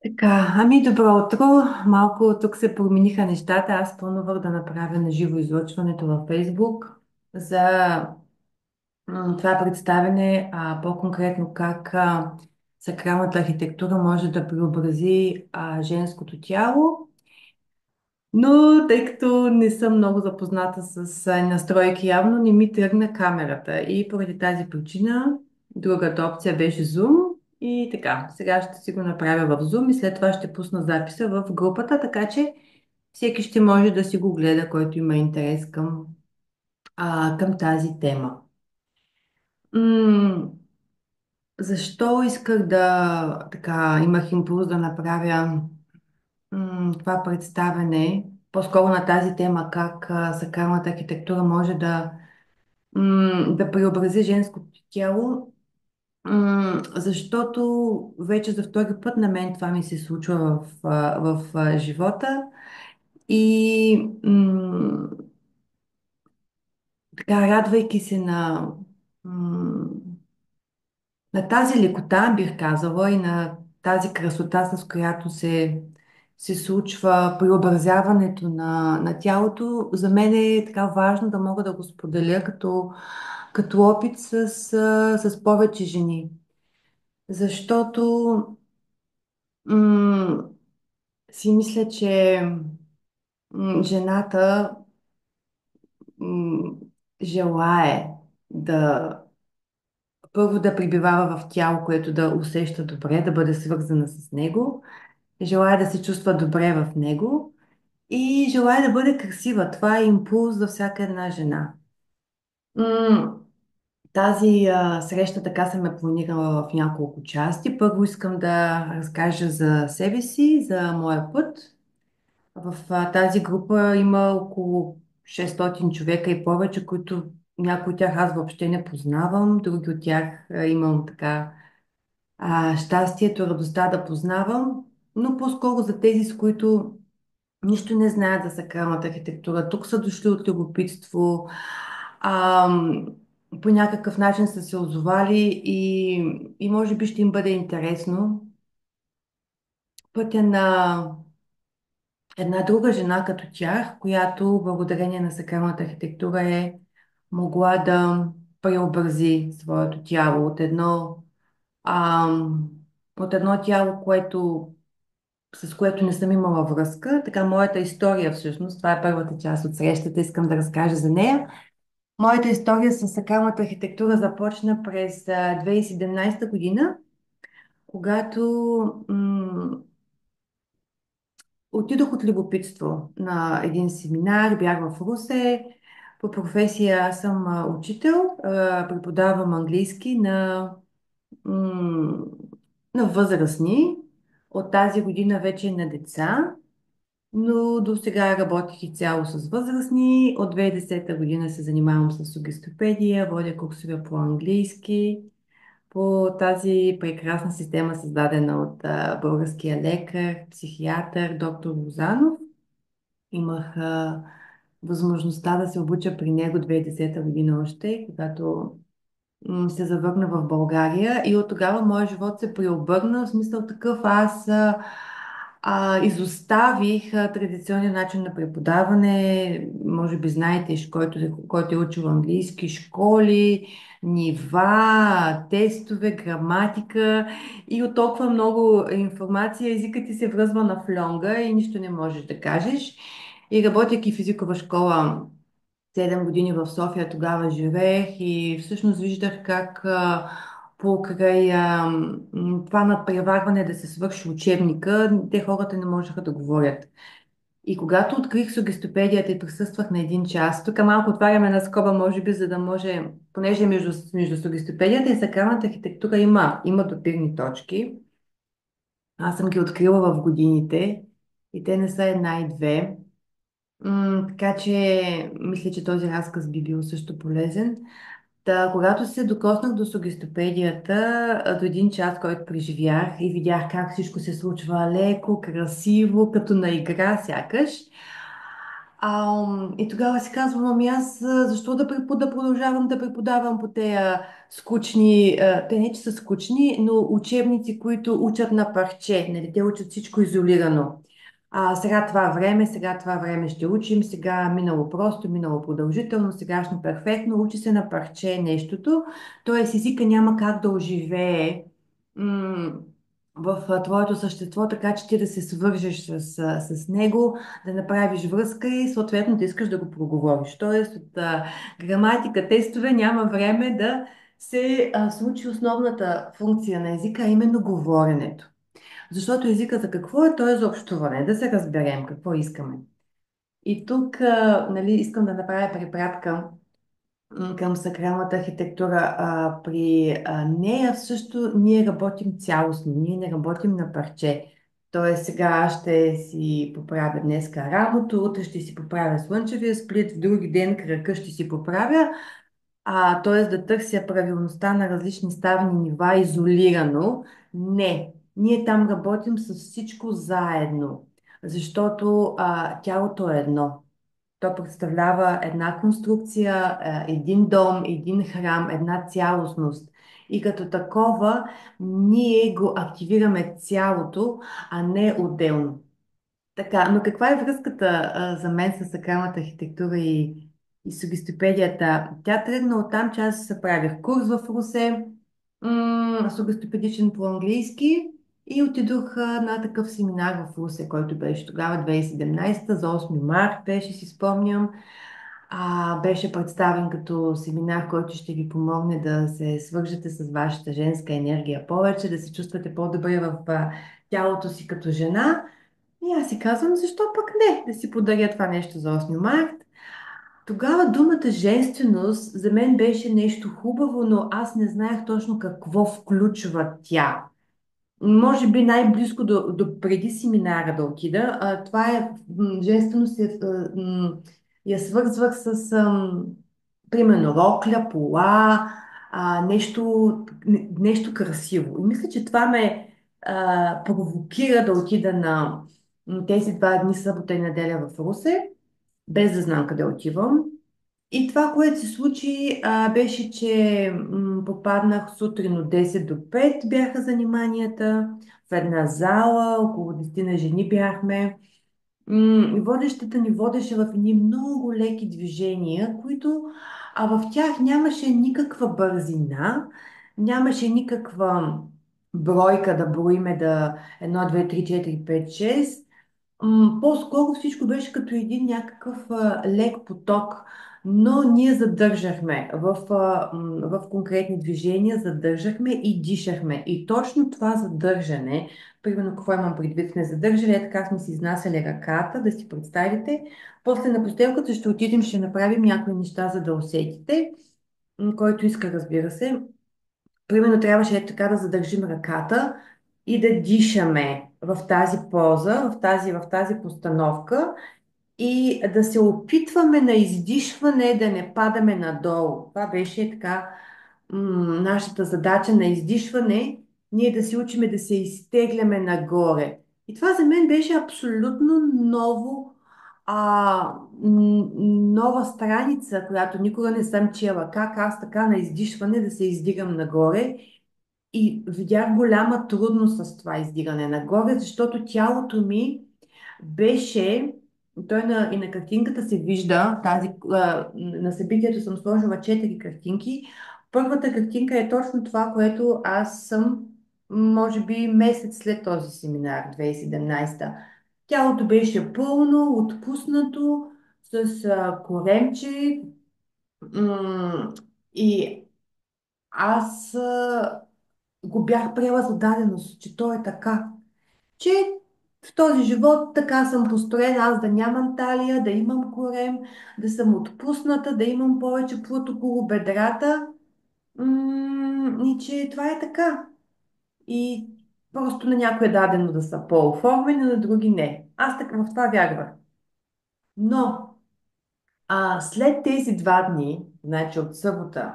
Така, ами добро утро. Малко тук се промениха нещата. Аз планувах да направя на живо излъчването във Фейсбук за това представене, по-конкретно как сакралната архитектура може да преобрази женското тяло. Но тъй като не съм много запозната с настройки, явно не ми тръгна камерата. И поради тази причина другата опция беше Zoom. И така, сега ще си го направя в Zoom и след това ще пусна записа в групата, така че всеки ще може да си го гледа, който има интерес към тази тема. М, Защо исках имах импулс да направя това представене, по-скоро на тази тема, как сакралната архитектура може да преобрази женското тяло, защото вече за втори път на мен това ми се случва в живота и така, радвайки се м, на тази лекота, бих казала, и на тази красота, с която се случва преобразяването на тялото, за мен е така важно да мога да го споделя като опит с повече жени. Защото м- си мисля, че жената м- желае да първо да пребивава в тяло, което да усеща добре, да бъде свързана с него, желая да се чувства добре в него и желая да бъде красива. Това е импулс за всяка една жена. М, Тази среща така съм я планирала в няколко части. Първо искам да разкажа за себе си, за моя път. В тази група има около 600 човека и повече, които някои от тях аз въобще не познавам, други от тях имам така щастието, радостта да познавам, но по-скоро за тези, с които нищо не знаят за сакралната архитектура. Тук са дошли от любопитство, ам, по някакъв начин са се озовали и може би ще им бъде интересно пътя на една друга жена като тях, която благодарение на сакралната архитектура е могла да преобрази своето тяло ам, от едно тяло, с което не съм имала връзка. Така, моята история всъщност, това е първата част от срещата, искам да разкажа за нея. Моята история с сакралната архитектура започна през 2017 година, когато отидох от любопитство на един семинар, бях в Русе. По професия аз съм учител, преподавам английски м, на възрастни. От тази година вече на деца, но до сега работих и цяло с възрастни. От 2010 година се занимавам с сугестопедия, водя курсове по английски, по тази прекрасна система, създадена от българския лекар, психиатър, доктор Лозанов. Имах възможността да се обуча при него 2010 година още, когато се завърна в България и от тогава моят живот се преобърна, в смисъл такъв изоставих традиционния начин на преподаване, може би знаете, който е учил английски, школи, нива, тестове, граматика и от толкова много информация езикът ти се връзва на флонга и нищо не можеш да кажеш. И работейки в езикова школа 7 години в София тогава живеех и всъщност виждах как покрай това надпреварване да се свърши учебника, те хората не можеха да говорят. И когато открих сугестопедията и присъствах на един час, тук малко отваряме на скоба, може би, за да може, понеже между сугестопедията и сакралната архитектура има допирни точки. Аз съм ги открила в годините и те не са една и две. Така че мисля, че този разказ би бил също полезен. Когато се докоснах до сугестопедията, до един час, който преживях и видях как всичко се случва леко, красиво, като на игра сякаш. И тогава си казвам, ами аз защо да продължавам да преподавам по тея скучни, те не че са скучни, но учебници, които учат на парче, нали, те учат всичко изолирано. Сега това време ще учим, сега минало просто, минало продължително, сегашно перфектно, учи се на парче нещото, т.е. езика няма как да оживее м, в твоето същество, така че ти да се свържеш с него, да направиш връзка и съответно да искаш да го проговориш. Тоест от граматика, тестове няма време да се случи основната функция на езика, а именно говоренето. Защото езика за какво е? Той е за общуване, да се разберем какво искаме. И тук нали, искам да направя препратка към сакралната архитектура. При нея също ние работим цялостно, ние не работим на парче. Тоест сега аз ще си поправя днеска рамото, утре ще си поправя слънчевия сплит, в други ден крака ще си поправя, т.е. да търся правилността на различни ставни нива изолирано. Не, ние там работим с всичко заедно, защото тялото е едно. То представлява една конструкция, един дом, един храм, една цялостност. И като такова, ние го активираме цялото, а не отделно. Така, но каква е връзката за мен с сакралната архитектура и сугестопедията? Тя тръгна от там, че аз се правих курс в Русе, сугестопедичен по-английски и отидох на такъв семинар в Русе, който беше тогава 2017 за 8 март, беше, си спомням. Беше представен като семинар, който ще ви помогне да се свържете с вашата женска енергия повече, да се чувствате по-добре в тялото си като жена. И аз си казвам, защо пък не да си подаря това нещо за 8 март. Тогава думата женственост за мен беше нещо хубаво, но аз не знаех точно какво включва тя. Може би най-близко до преди семинара да отида. Това е женственост, я свързвах с примерно рокля, пола, нещо красиво. И мисля, че това ме провокира да отида на тези 2 дни, събота и неделя в Русе, без да знам къде отивам. И това, което се случи, беше, че попаднах сутрин от 10 до 5 бяха заниманията в една зала, около 10 на жени бяхме. И водещата ни водеше в едни много леки движения, които в тях нямаше никаква бързина, нямаше никаква бройка да броиме да 1, 2, 3, 4, 5, 6. По-скоро всичко беше като един някакъв лек поток, но ние задържахме в конкретни движения, задържахме и дишахме. И точно това задържане, примерно какво имам предвид, сме задържали, така сме си изнасяли ръката, да си представите. После на постелката ще отидем, ще направим някои неща, за да усетите, който иска, разбира се. Примерно трябваше така да задържим ръката и да дишаме в тази поза, в тази постановка и да се опитваме на издишване да не падаме надолу. Това беше така нашата задача на издишване, ние да се учиме да се изтегляме нагоре. И това за мен беше абсолютно нова страница, която никога не съм чела. Как аз така на издишване да се издигам нагоре. И видях голяма трудност с това издигане нагоре, защото тялото ми беше, и на картинката се вижда, на събитието съм сложила 4 картинки. Първата картинка е точно това, което аз съм, може би, месец след този семинар, 2017. Тялото беше пълно, отпуснато, с коремче, и аз го бях приела за даденост, че то е така. Че в този живот така съм построена, аз да нямам талия, да имам корем, да съм отпусната, да имам повече плът около бедрата. И че това е така. И просто на някой е дадено да са по-оформени, на други не. Аз така в това вярвах. Но след тези 2 дни, значи от събота,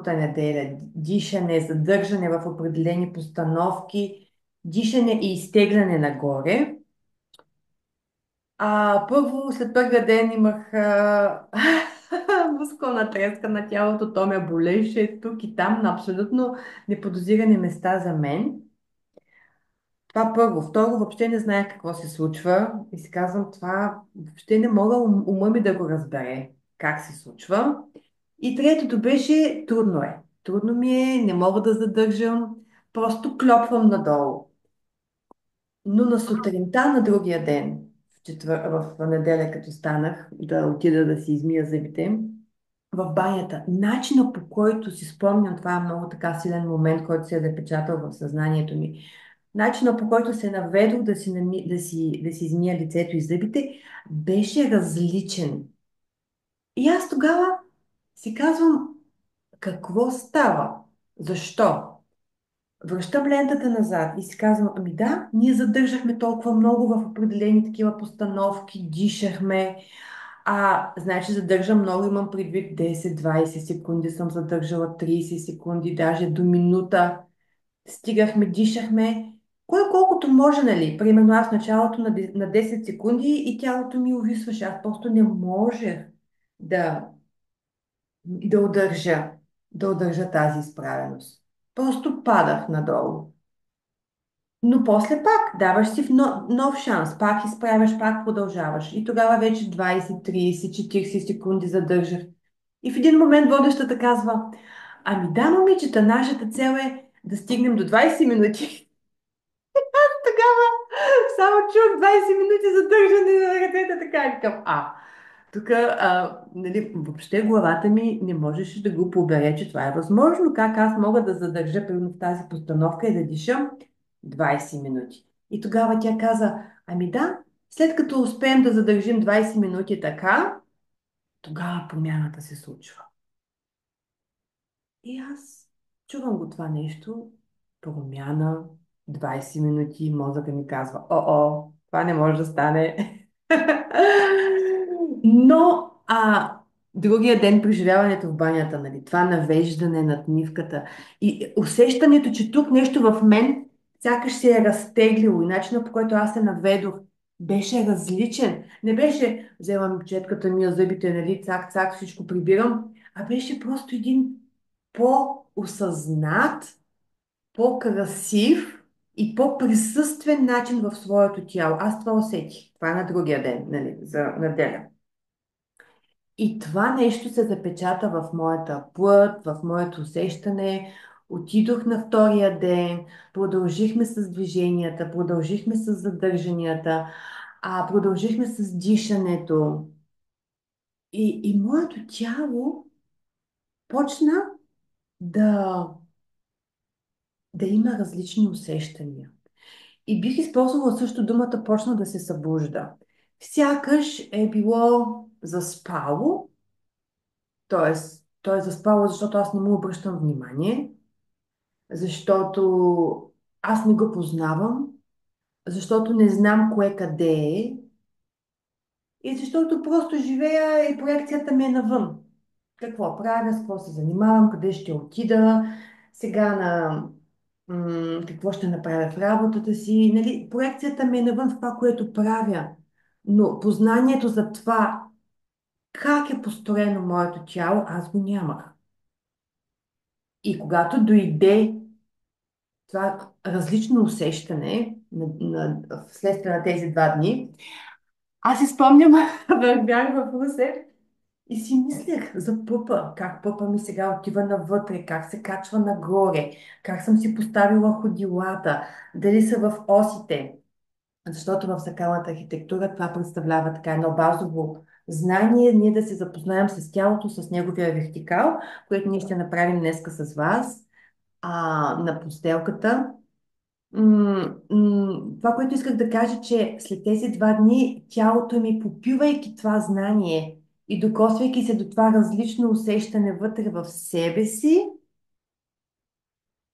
неделя, дишане, задържане в определени постановки, дишане и изтегляне нагоре, Първо, след първия ден имах мускулна треска на тялото, то ме болеше тук и там на абсолютно неподозирани места за мен. Това първо. Второ, въобще не знаех какво се случва и си казвам, това въобще не мога ума ми да го разбере как се случва. И третото беше, трудно е. Трудно ми е, не мога да задържам, просто клепвам надолу. Но на сутринта на другия ден, в неделя, като станах да отида да си измия зъбите, в банята, начина по който си спомням, това е много така силен момент, който се е запечатал в съзнанието ми. Начина по който се наведох да си измия лицето и зъбите, беше различен. И аз тогава си казвам, какво става? Защо? Връщам лентата назад и си казвам, ами да, ние задържахме толкова много в определени такива постановки, дишахме. Значи задържам много, имам предвид 10-20 секунди, съм задържала 30 секунди, даже до минута. Стигахме, дишахме. Кой колкото може, нали? Примерно аз в началото на 10 секунди и тялото ми увисваше. Аз просто не можех да, да удържа, да удържа тази изправеност. Просто падах надолу. Но после пак даваш си нов шанс, пак изправяш, пак продължаваш. И тогава вече 20, 30, 40 секунди задържах. И в един момент водещата казва, ами да, момичета, нашата цел е да стигнем до 20 минути. Тогава само чух 20 минути задържане на ръцете, така и викам, тук, нали, въобще главата ми не можеше да го побере, че това е възможно. Как аз мога да задържа примерно в тази постановка и да дишам 20 минути. И тогава тя каза, ами да, след като успеем да задържим 20 минути така, тогава промяната се случва. И аз чувам го това нещо, промяна, 20 минути, мозъка ми казва, това не може да стане. Но другия ден преживяването в банята, нали, това навеждане над нивката и усещането, че тук нещо в мен сякаш се е разтеглило и начинът по който аз се наведох беше различен. Не беше вземам четката ми, зъбите, нали, цак, цак, всичко прибирам, а беше просто един по-осъзнат, по-красив и по-присъствен начин в своето тяло. Аз това усетих. Това е на другия ден, нали, за неделя. И това нещо се запечата в моята плът, в моето усещане. Отидох на втория ден, продължихме с движенията, продължихме с задържанията, продължихме с дишането. И моето тяло почна да, да има различни усещания. И бих използвала също думата почна да се събужда. Сякаш е било заспало, т.е. то е заспало, защото аз не му обръщам внимание, защото аз не го познавам, защото не знам кое къде е и защото просто живея и проекцията ми е навън. Какво правя, с какво се занимавам, къде ще отида, сега какво ще направя в работата си. Нали, проекцията ми е навън в това, което правя. Но познанието за това, как е построено моето тяло, аз го нямах. И когато дойде това различно усещане вследствие на тези 2 дни, аз си спомням, бях в Русе и си мислех за пъпа, как пъпа ми сега отива навътре, как се качва нагоре, как съм си поставила ходилата, дали са в осите. Защото в сакралната архитектура това представлява така едно базово знание, ние да се запознаем с тялото, с неговия вертикал, което ние ще направим днеска с вас на постелката. Това, което исках да кажа, че след тези 2 дни тялото ми, попивайки това знание и докосвайки се до това различно усещане вътре в себе си,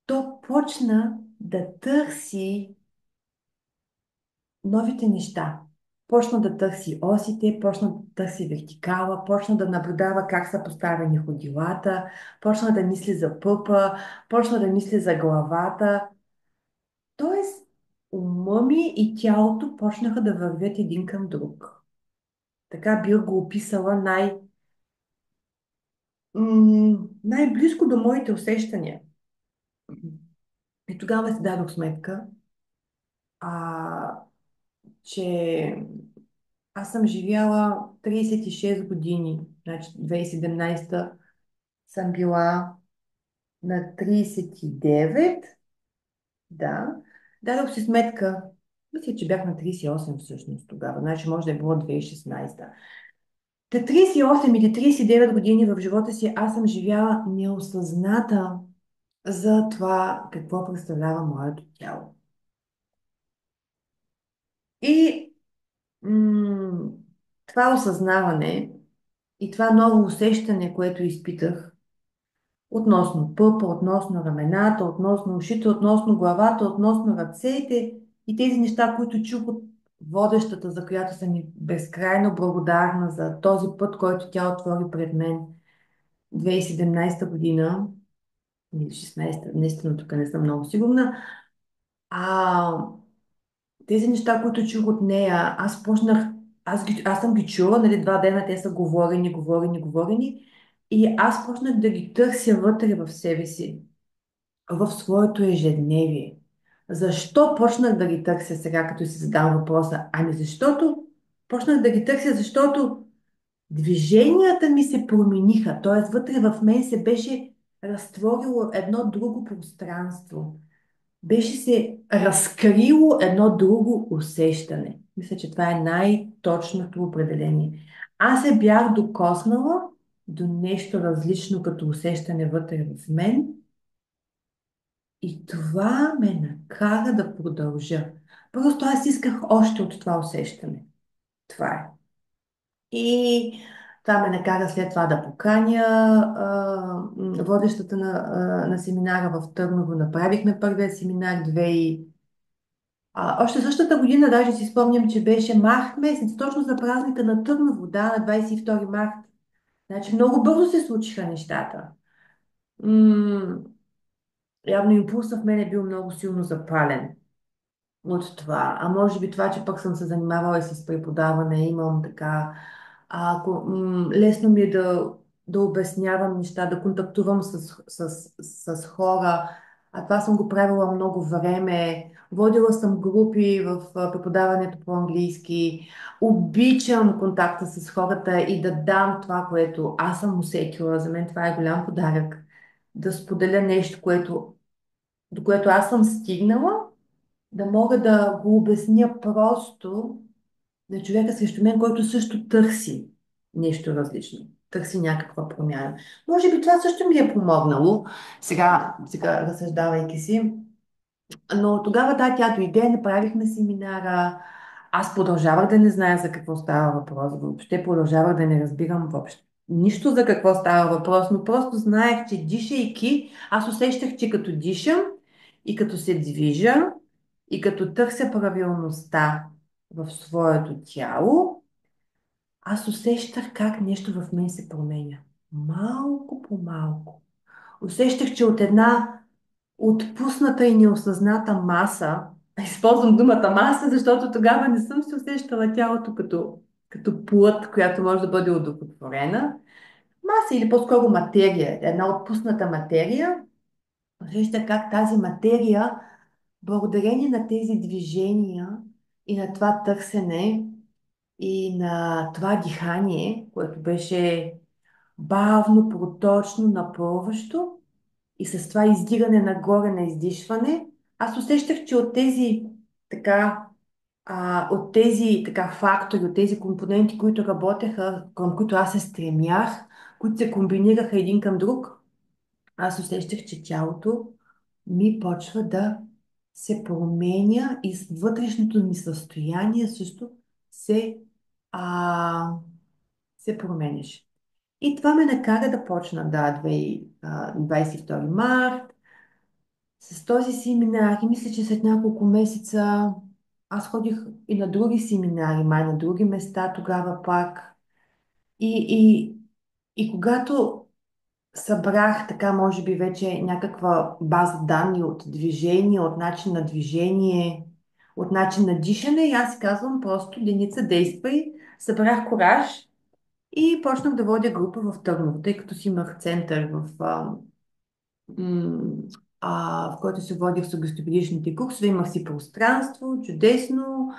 то почна да търси новите неща. Почна да търси осите, почна да търси вертикала, почна да наблюдава как са поставени ходилата, почна да мисли за пъпа, почна да мисли за главата. Тоест, ума ми и тялото почнаха да вървят един към друг. Така бих го описала най-близко до моите усещания. И тогава си дадох сметка, а, че аз съм живяла 36 години. Значи 2017 съм била на 39. Да. Дадох си сметка. Мисля, че бях на 38 всъщност тогава. Значи може да е било 2016. Та 38 или 39 години в живота си аз съм живяла неосъзната за това какво представлява моето тяло. И м- това осъзнаване и това ново усещане, което изпитах относно пъпа, относно рамената, относно ушите, относно главата, относно ръцете и тези неща, които чух от водещата, за която съм и безкрайно благодарна за този път, който тя отвори пред мен 2017 година или 16, наистина тук не съм много сигурна. А тези неща, които чух от нея, аз почнах, аз съм ги чула, нали, 2 дена те са говорени, говорени, говорени и аз почнах да ги търся вътре в себе си, в своето ежедневие. Защо почнах да ги търся сега, като си задам въпроса? Ами защото почнах да ги търся, защото движенията ми се промениха, т.е. вътре в мен се беше разтворило едно друго пространство. Беше се разкрило едно друго усещане. Мисля, че това е най-точното определение. Аз се бях докоснала до нещо различно като усещане вътре в мен и това ме накара да продължа. Просто аз исках още от това усещане. Това е. И това ме накара след това да поканя водещата на семинара в Търново. Направихме първия семинар още същата година, даже си спомням, че беше март месец, точно за празника на Търново, да, на 22 март. Значи много бързо се случиха нещата. М- Явно импулсът в мен е бил много силно запален от това. А може би това, че пък съм се занимавала и с преподаване, имам така... лесно ми е да обяснявам неща, да контактувам с хора. А това съм го правила много време. Водила съм групи в преподаването по английски. Обичам контакта с хората и да дам това, което аз съм усетила. За мен това е голям подарък. Да споделя нещо, до което аз съм стигнала, да мога да го обясня просто на човека срещу мен, който също търси нещо различно, търси някаква промяна. Може би това също ми е помогнало, сега разсъждавайки си, но тогава да, тя дойде, направихме семинара, аз продължавах да не зная за какво става въпрос, въобще продължавах да не разбирам въобще нищо за какво става въпрос, но просто знаех, че дишайки, аз усещах, че като дишам и като се движа и като търся правилността в своето тяло, аз усещах как нещо в мен се променя. Малко по малко. Усещах, че от една отпусната и неосъзната маса, използвам думата маса, защото тогава не съм се усещала тялото като плът, която може да бъде удовлетворена. Маса или по-скоро материя, една отпусната материя. Усещах как тази материя, благодарение на тези движения и на това търсене и на това дихание, което беше бавно, проточно, напълващо, и с това издигане нагоре на издишване, аз усещах, че от тези така фактори, от тези компоненти, които работеха, към които аз се стремях, които се комбинираха един към друг, аз усещах, че тялото ми почва да се променя и вътрешното ми състояние също се, а, се променяше. И това ме накара да почна, да, 22 март, с този семинар. И мисля, че след няколко месеца аз ходих и на други семинари, май на други места тогава пак. И, и, и когато събрах така, може би вече някаква база данни от движение, от начин на движение, от начин на дишане и аз си казвам просто Деница, действай. Събрах кораж и почнах да водя група в Търново, тъй като си имах център м, в който се водих с гостопедичните курсове, имах си пространство, чудесно.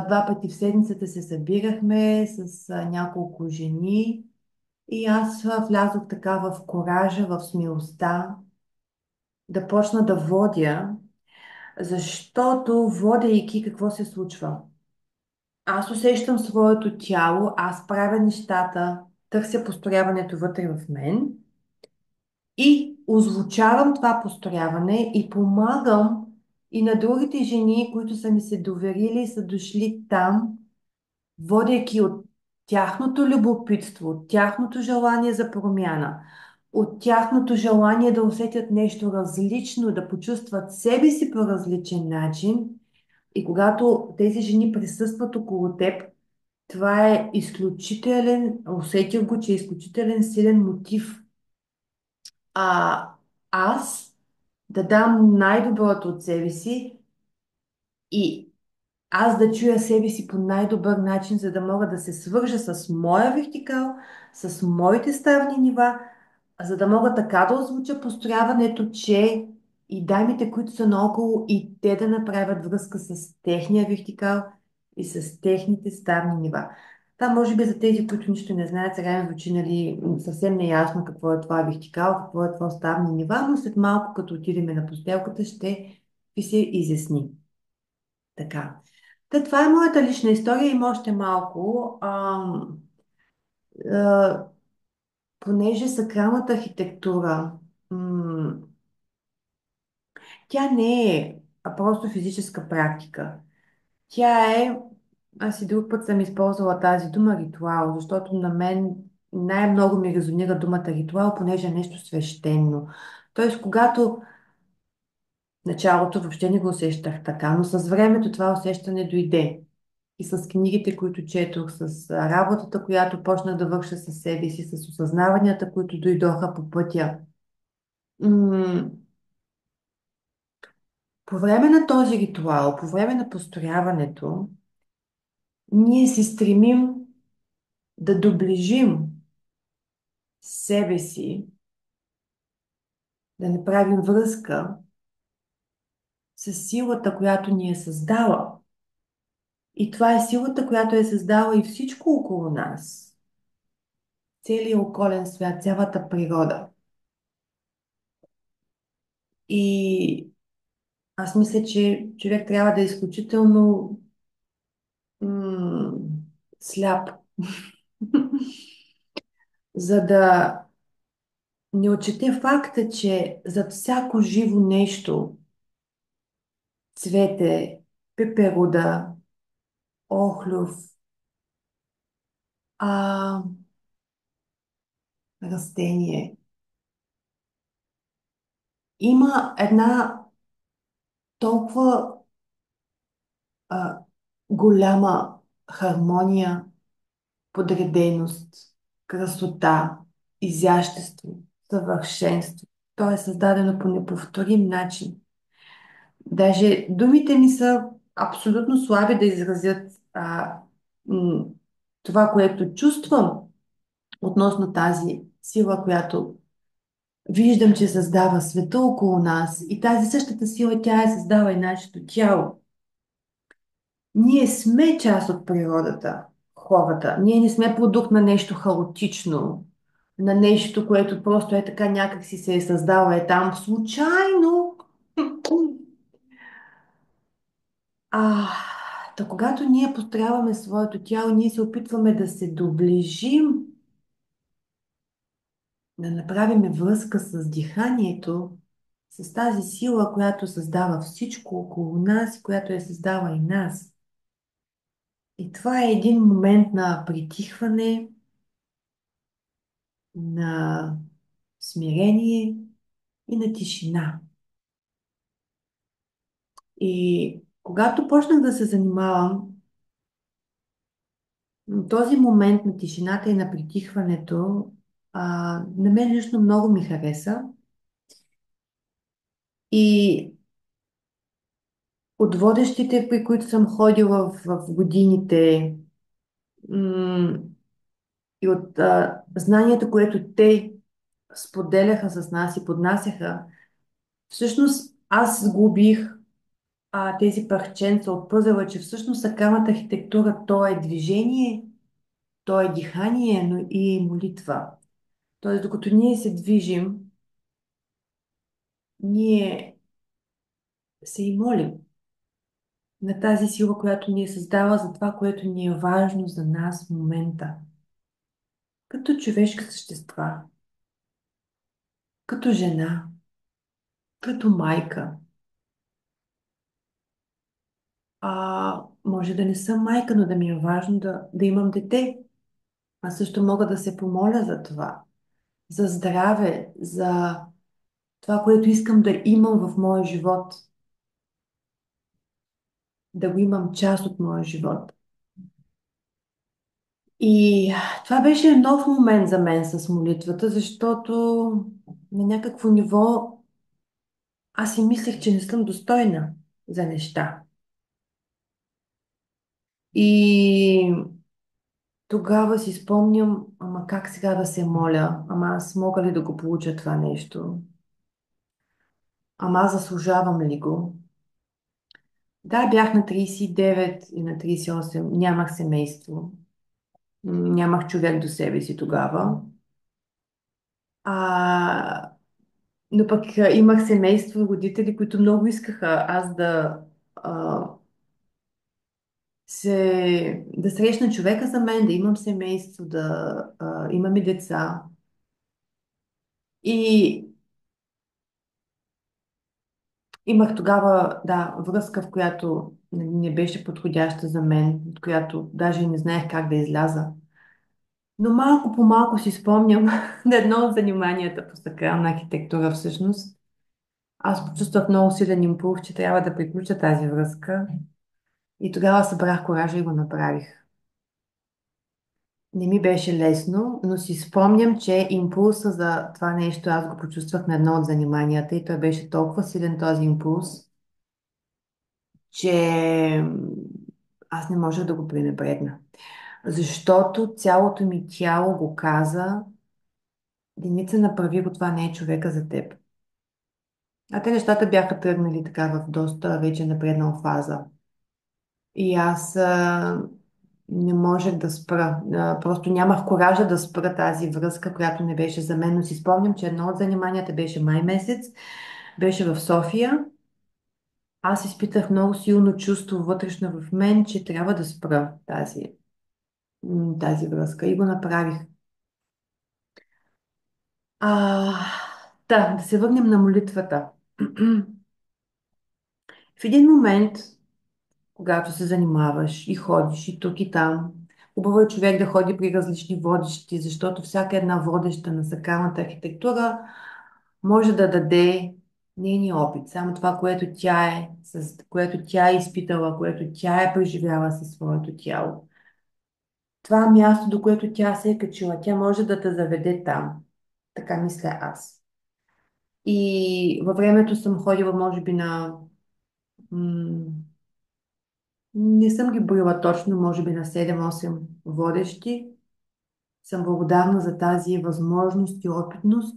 Два пъти в седмицата се събирахме с няколко жени и аз влязох така в коража, в смелостта да почна да водя, защото водейки какво се случва? Аз усещам своето тяло, аз правя нещата, търся построяването вътре в мен и озвучавам това построяване и помагам и на другите жени, които са ми се доверили и са дошли там, водейки от тяхното любопитство, от тяхното желание за промяна, от тяхното желание да усетят нещо различно, да почувстват себе си по различен начин. И когато тези жени присъстват около теб, това е изключителен, усетих го, че е изключителен силен мотив. А аз да дам най-доброто от себе си и аз да чуя себе си по най-добър начин, за да мога да се свържа с моя вертикал, с моите ставни нива, за да мога така да озвуча построяването, че и дамите, които са наоколо, и те да направят връзка с техния вертикал и с техните ставни нива. Това може би за тези, които нищо не знаят, сега им звучи нали, съвсем неясно какво е това вертикал, какво е това ставни нива, но след малко, като отидем на постелката, ще ви се изясни. Така. Това е моята лична история. Има още малко. А, понеже сакралната архитектура, тя не е просто физическа практика. Тя е, аз и друг път съм използвала тази дума ритуал, защото на мен най-много ми резонира думата ритуал, понеже е нещо свещено. Тоест, когато в началото въобще не го усещах така, но с времето това усещане дойде. И с книгите, които четох, с работата, която почнах да върша със себе си, с осъзнаванията, които дойдоха по пътя. М, По време на този ритуал, по време на построяването, ние се стремим да доближим себе си, да направим връзка с силата, която ни е създала. И това е силата, която е създала и всичко около нас. Целият околен свят, цялата природа. И аз мисля, че човек трябва да е изключително м- сляп, за да не отчете факта, че зад всяко живо нещо, цвете, пеперуда, охлюв, а, растение, има една толкова а, голяма хармония, подреденост, красота, изящество, съвършенство. То е създадено по неповторим начин. Даже думите ми са абсолютно слаби да изразят м, това, което чувствам относно тази сила, която виждам, че създава света около нас. И тази същата сила, тя е създава и нашето тяло. Ние сме част от природата, хората. Ние не сме продукт на нещо хаотично, на нещо, което просто е така някак си се е създало е там случайно. А, когато ние построяваме своето тяло, ние се опитваме да се доближим, да направим връзка с диханието, с тази сила, която създава всичко около нас, която е създава и нас. И това е един момент на притихване, на смирение и на тишина. И когато почнах да се занимавам, този момент на тишината и на притихването на мен лично много ми хареса. И от водещите, при които съм ходила в годините, м, и от знанията, което те споделяха с нас и поднасяха, всъщност аз сгубих тези парченца от пъзела, че всъщност сакралната архитектура то е движение, то е дихание, но и молитва. Тоест, докато ние се движим, ние се и молим на тази сила, която ни е създала за това, което ни е важно за нас в момента. Като човешки същества, като жена, като майка. Може да не съм майка, но да ми е важно да имам дете. Аз също мога да се помоля за това, за здраве, за това, което искам да имам в моя живот, да го имам част от моя живот. И това беше нов момент за мен с молитвата, защото на някакво ниво аз си мислех, че не съм достойна за неща. И тогава си спомням, ама как сега да се моля? Ама аз мога ли да го получа това нещо? Ама аз заслужавам ли го? Да, бях на 39 и на 38, нямах семейство, нямах човек до себе си тогава. А, но пък имах семейство, родители, които много искаха аз а, да срещна човека за мен, да имам семейство, да имаме деца. И имах тогава, да, връзка, в която не беше подходяща за мен, от която даже не знаех как да изляза. Но малко по малко си спомням на едно от заниманията по сакрална архитектура всъщност. Аз почувствах много силен импулс, че трябва да приключа тази връзка. И тогава събрах коража и го направих. Не ми беше лесно, но си спомням, че импулса за това нещо аз го почувствах на едно от заниманията и той беше толкова силен този импулс, че аз не можех да го пренебрегна. Защото цялото ми тяло го каза: Деница, направи го, това не е човека за теб. А те нещата бяха тръгнали така в доста вече напреднала фаза. И аз не можех да спра. Просто нямах коража да спра тази връзка, която не беше за мен. Но си спомням, че едно от заниманията беше май месец, беше в София. Аз изпитах много силно чувство вътрешно в мен, че трябва да спра тази връзка и го направих. А, да се върнем на молитвата. В един момент, когато се занимаваш и ходиш и тук и там, хубаво е човек да ходи при различни водещи, защото всяка една водеща на сакралната архитектура може да даде нейния опит, само това, което което тя е изпитала, което тя е преживяла със своето тяло. Това място, до което тя се е качила, тя може да те заведе там. Така мисля аз. И във времето съм ходила, може би, м, не съм ги броила точно, може би на 7-8 водещи. Съм благодарна за тази възможност и опитност,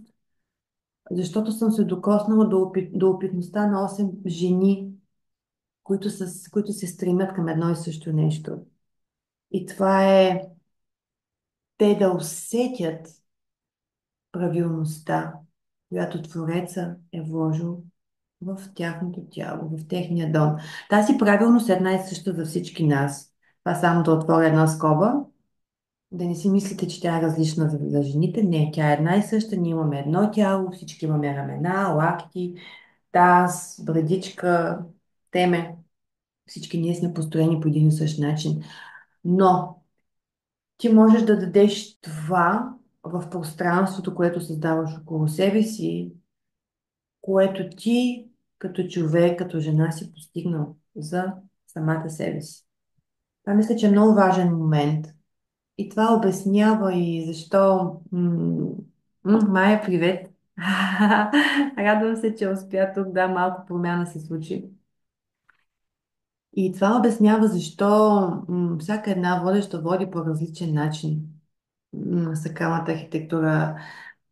защото съм се докоснала до опитността на 8 жени, които се стремят към едно и също нещо. И това е те да усетят правилността, която Твореца е вложил в тяхното тяло, в техния дом. Тази правилност е една и съща за всички нас. Това само да отворя една скоба. Да не си мислите, че тя е различна за жените. Не, тя е една и съща. Ние имаме едно тяло, всички имаме рамена, лакти, таз, брадичка, теме. Всички ние сме построени по един и същ начин. Но ти можеш да дадеш това в пространството, което създаваш около себе си, което ти като човек, като жена си постигнал за самата себе си. Това мисля, че е много важен момент. И това обяснява и защо... Майя, привет! Радвам се, че успя тук, да, малко промяна се случи. И това обяснява защо всяка една водеща води по различен начин сакралната архитектура.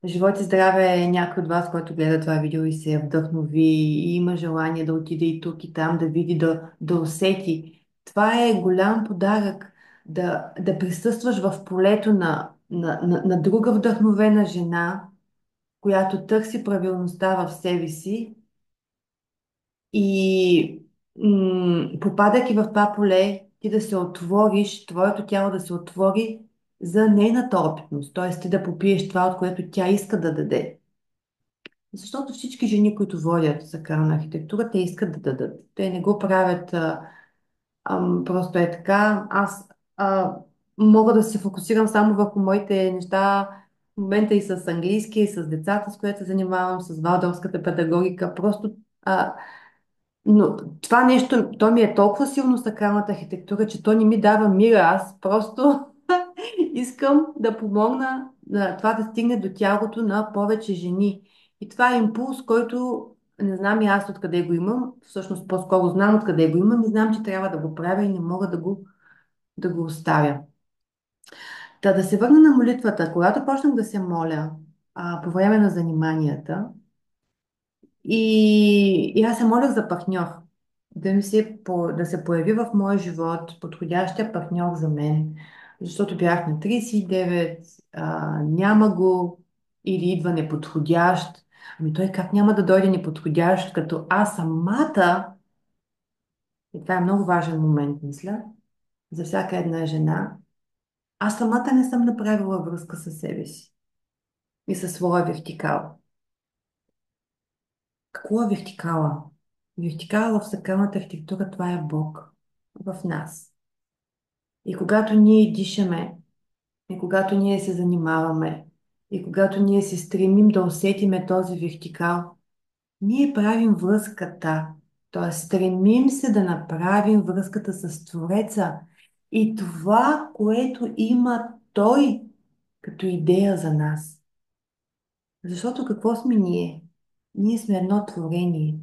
Живот и здраве е някой от вас, който гледа това видео и се вдъхнови и има желание да отиде и тук и там, да види, да усети. Това е голям подарък да присъстваш в полето на друга вдъхновена жена, която търси правилността в себе си и попадайки в това поле, ти да се отвориш, твоето тяло да се отвори за нейната опитност, т.е. ти да попиеш това, от което тя иска да даде. Защото всички жени, които водят сакрална архитектура, те искат да дадат. Те не го правят просто е така. Аз а, мога да се фокусирам само върху моите неща в момента и с английски, и с децата, с които се занимавам, с валдорската педагогика. Просто но това нещо, то ми е толкова силно сакралната архитектура, че то не ми дава мира. Аз просто искам да помогна на това да стигне до тялото на повече жени. И това е импулс, който не знам и аз откъде го имам. Всъщност по-скоро знам откъде го имам и знам, че трябва да го правя и не мога да го оставя. Та да се върна на молитвата. Когато почнах да се моля по време на заниманията, и аз се молях за партньор. Да се появи в моя живот подходящия партньор за мен. Защото бях на 39, няма го или идва неподходящ. Ами той как няма да дойде неподходящ, като аз самата, и това е много важен момент, мисля, за всяка една жена, аз самата не съм направила връзка със себе си и със своя вертикал. Какво е вертикала? Вертикала в сакралната архитектура, това е Бог в нас. И когато ние дишаме, и когато ние се занимаваме, и когато ние се стремим да усетиме този вертикал, ние правим връзката. Т.е. стремим се да направим връзката с Твореца и това, което има Той като идея за нас. Защото какво сме ние? Ние сме едно творение.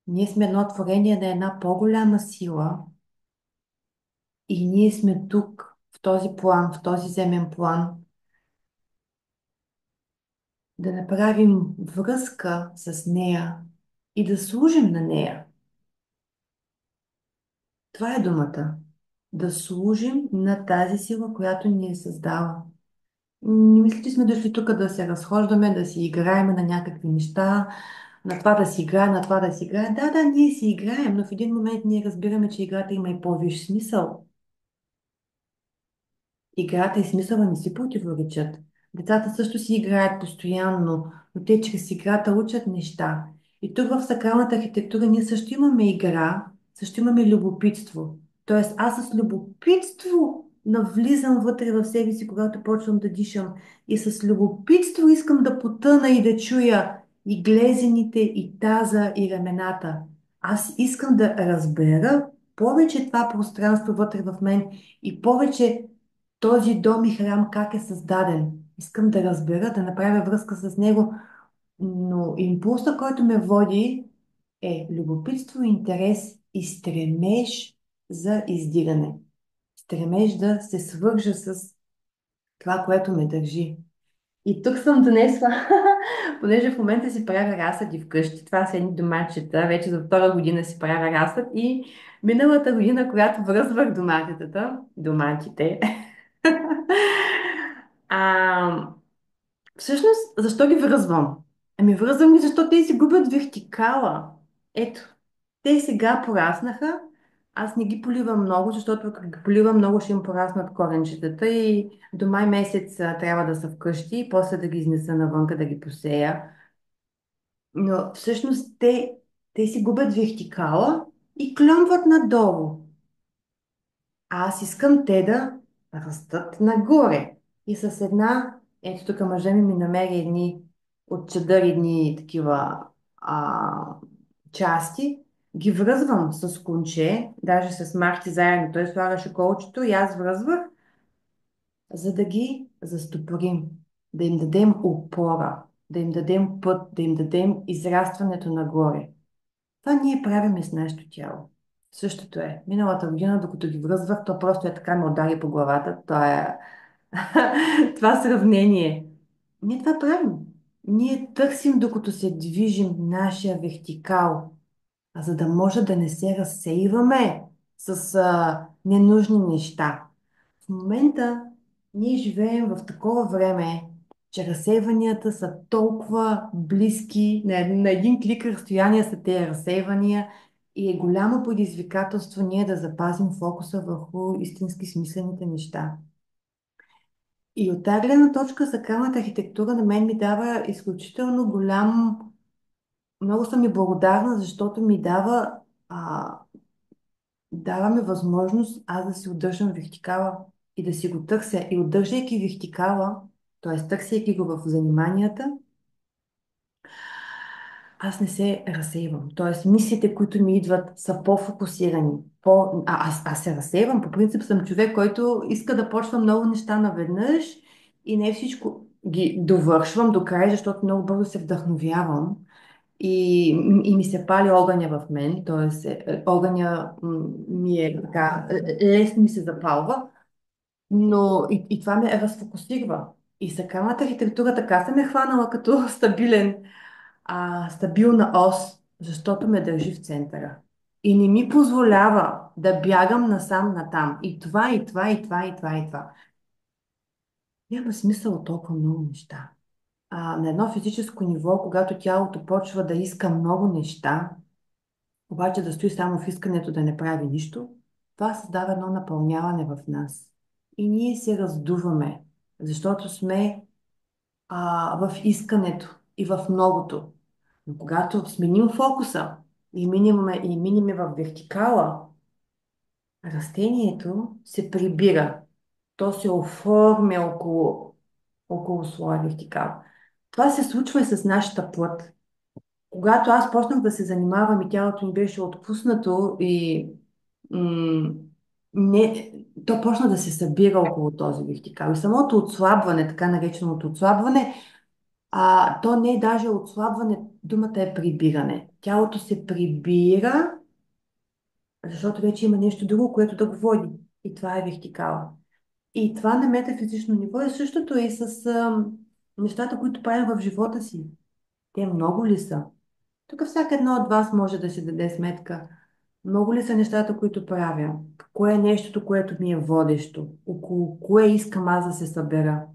Ние сме едно творение на една по-голяма сила и ние сме тук, в този план, в този земен план, да направим връзка с нея и да служим на нея. Това е думата. Да служим на тази сила, която ни е създала. Не мисля, че сме дошли тук да се разхождаме, да си играем на някакви неща, на това да си играе, на това да си играе. Да, да, ние си играем, но в един момент ние разбираме, че играта има и по-висш смисъл. Играта и смисъла не си противоречат. Децата също си играят постоянно, но те чрез играта учат неща. И тук в сакралната архитектура ние също имаме игра, също имаме любопитство. Тоест аз с любопитство навлизам вътре в себе си, когато почвам да дишам. И с любопитство искам да потъна и да чуя и глезените, и таза, и рамената. Аз искам да разбера повече това пространство вътре в мен и повече този дом и храм как е създаден. Искам да разбера, да направя връзка с него, но импулсът, който ме води е любопитство, интерес и стремеж за издигане. Стремеж да се свържа с това, което ме държи. И тук съм донесла, понеже в момента си правя разсади вкъщи. Това са едни доматчета. Вече за втора година си правя разсад. И миналата година, когато връзвах доматите, а, всъщност, защо ги връзвам? Ами връзвам ги, защото те си губят вертикала. Ето, те сега пораснаха. Аз не ги поливам много, защото ако ги поливам много, ще им пораснат коренчетата и до май месец трябва да са вкъщи и после да ги изнеса навънка да ги посея. Но всъщност те си губят вертикала и клонват надолу. А аз искам те да растат нагоре. И с ето тук мъжа ми намери едни от чадър, едни такива а, части, ги връзвам с конче, даже с махти заедно. Той слагаше колчето и аз връзвах, за да ги застопорим, да им дадем опора, да им дадем път, да им дадем израстването нагоре. Това ние правиме с нашето тяло. Същото е. Миналата година, докато ги връзвах, то просто е така ме удари по главата. Това е това сравнение. Ние това правим. Ние търсим, докато се движим нашия вертикал, а за да може да не се разсейваме с ненужни неща. В момента ние живеем в такова време, че разсейванията са толкова близки, на един клик разстояние са тези разсейвания и е голямо предизвикателство ние да запазим фокуса върху истински смислените неща. И от тази гледна точка сакралната архитектура на мен ми дава изключително голям... Много съм и благодарна, защото ми дава ми възможност аз да си удържам вертикала и да си го търся. И удържайки вертикала, т.е. търсейки го в заниманията, аз не се разсейвам. Т.е. мислите, които ми идват, са по-фокусирани. Аз се разсейвам. По принцип съм човек, който иска да почва много неща наведнъж и не всичко ги довършвам до край, защото много бързо се вдъхновявам и ми се пали огъня в мен, т.е. огъня ми е така, лесно ми се запалва, но и това ме разфокусира. И сакралната архитектура така се ме хванала като стабилна ос, защото ме държи в центъра. И не ми позволява да бягам насам-натам. И това, и това, и това, и това, и това. Няма смисъл от толкова много неща. На едно физическо ниво, когато тялото почва да иска много неща, обаче да стои само в искането да не прави нищо, това създава едно напълняване в нас. И ние се раздуваме, защото сме в искането и в многото. Но когато сменим фокуса и минем в вертикала, растението се прибира. То се оформя около своя вертикал. Това се случва и с нашата плът. Когато аз почнах да се занимавам и тялото ми беше отпуснато и м- не, то почна да се събира около този вертикал. И самото отслабване, така нареченото отслабване, то не е даже отслабване, думата е прибиране. Тялото се прибира, защото вече има нещо друго, което да го води. И това е вертикала. И това на метафизично ниво е същото и с нещата, които правим в живота си. Те много ли са? Тук всяка едно от вас може да си даде сметка. Много ли са нещата, които правя? Кое е нещото, което ми е водещо? Около кое искам аз да се събера?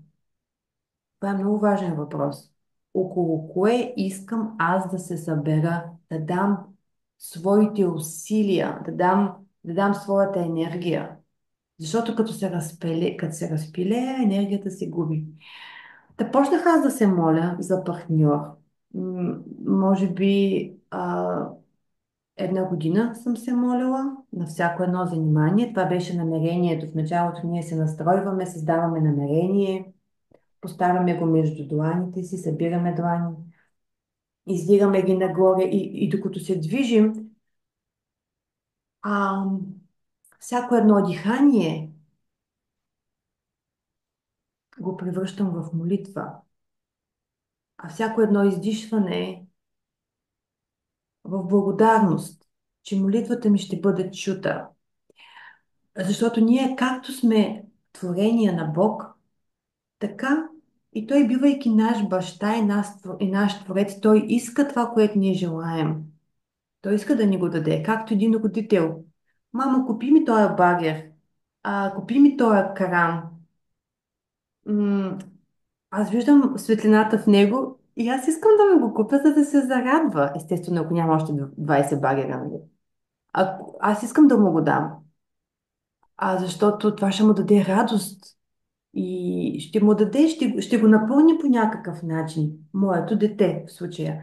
Това е много важен въпрос. Около кое искам аз да се събера, да дам своите усилия, да дам своята енергия. Защото като се разпилее, енергията се губи. Да почнах аз да се моля за партньор. Може би една година съм се молила на всяко едно занимание. Това беше намерението. В началото ние се настройваме, създаваме намерение, поставяме го между дланите си, събираме длани, издигаме ги нагоре и докато се движим, а, всяко едно дихание го превръщам в молитва, а всяко едно издишване в благодарност, че молитвата ми ще бъде чута. Защото ние, както сме творения на Бог, така и Той, бивайки наш баща и наш творец, Той иска това, което ние желаем. Той иска да ни го даде, както един родител. Мамо, купи ми този багер, купи ми този каран. М, Аз виждам светлината в него и аз искам да ми го купя, за да се зарадва. Естествено, ако няма още 20 багера, нали? Аз искам да му го дам. Защото това ще му даде радост и ще му даде, ще го напълни по някакъв начин. Моето дете в случая.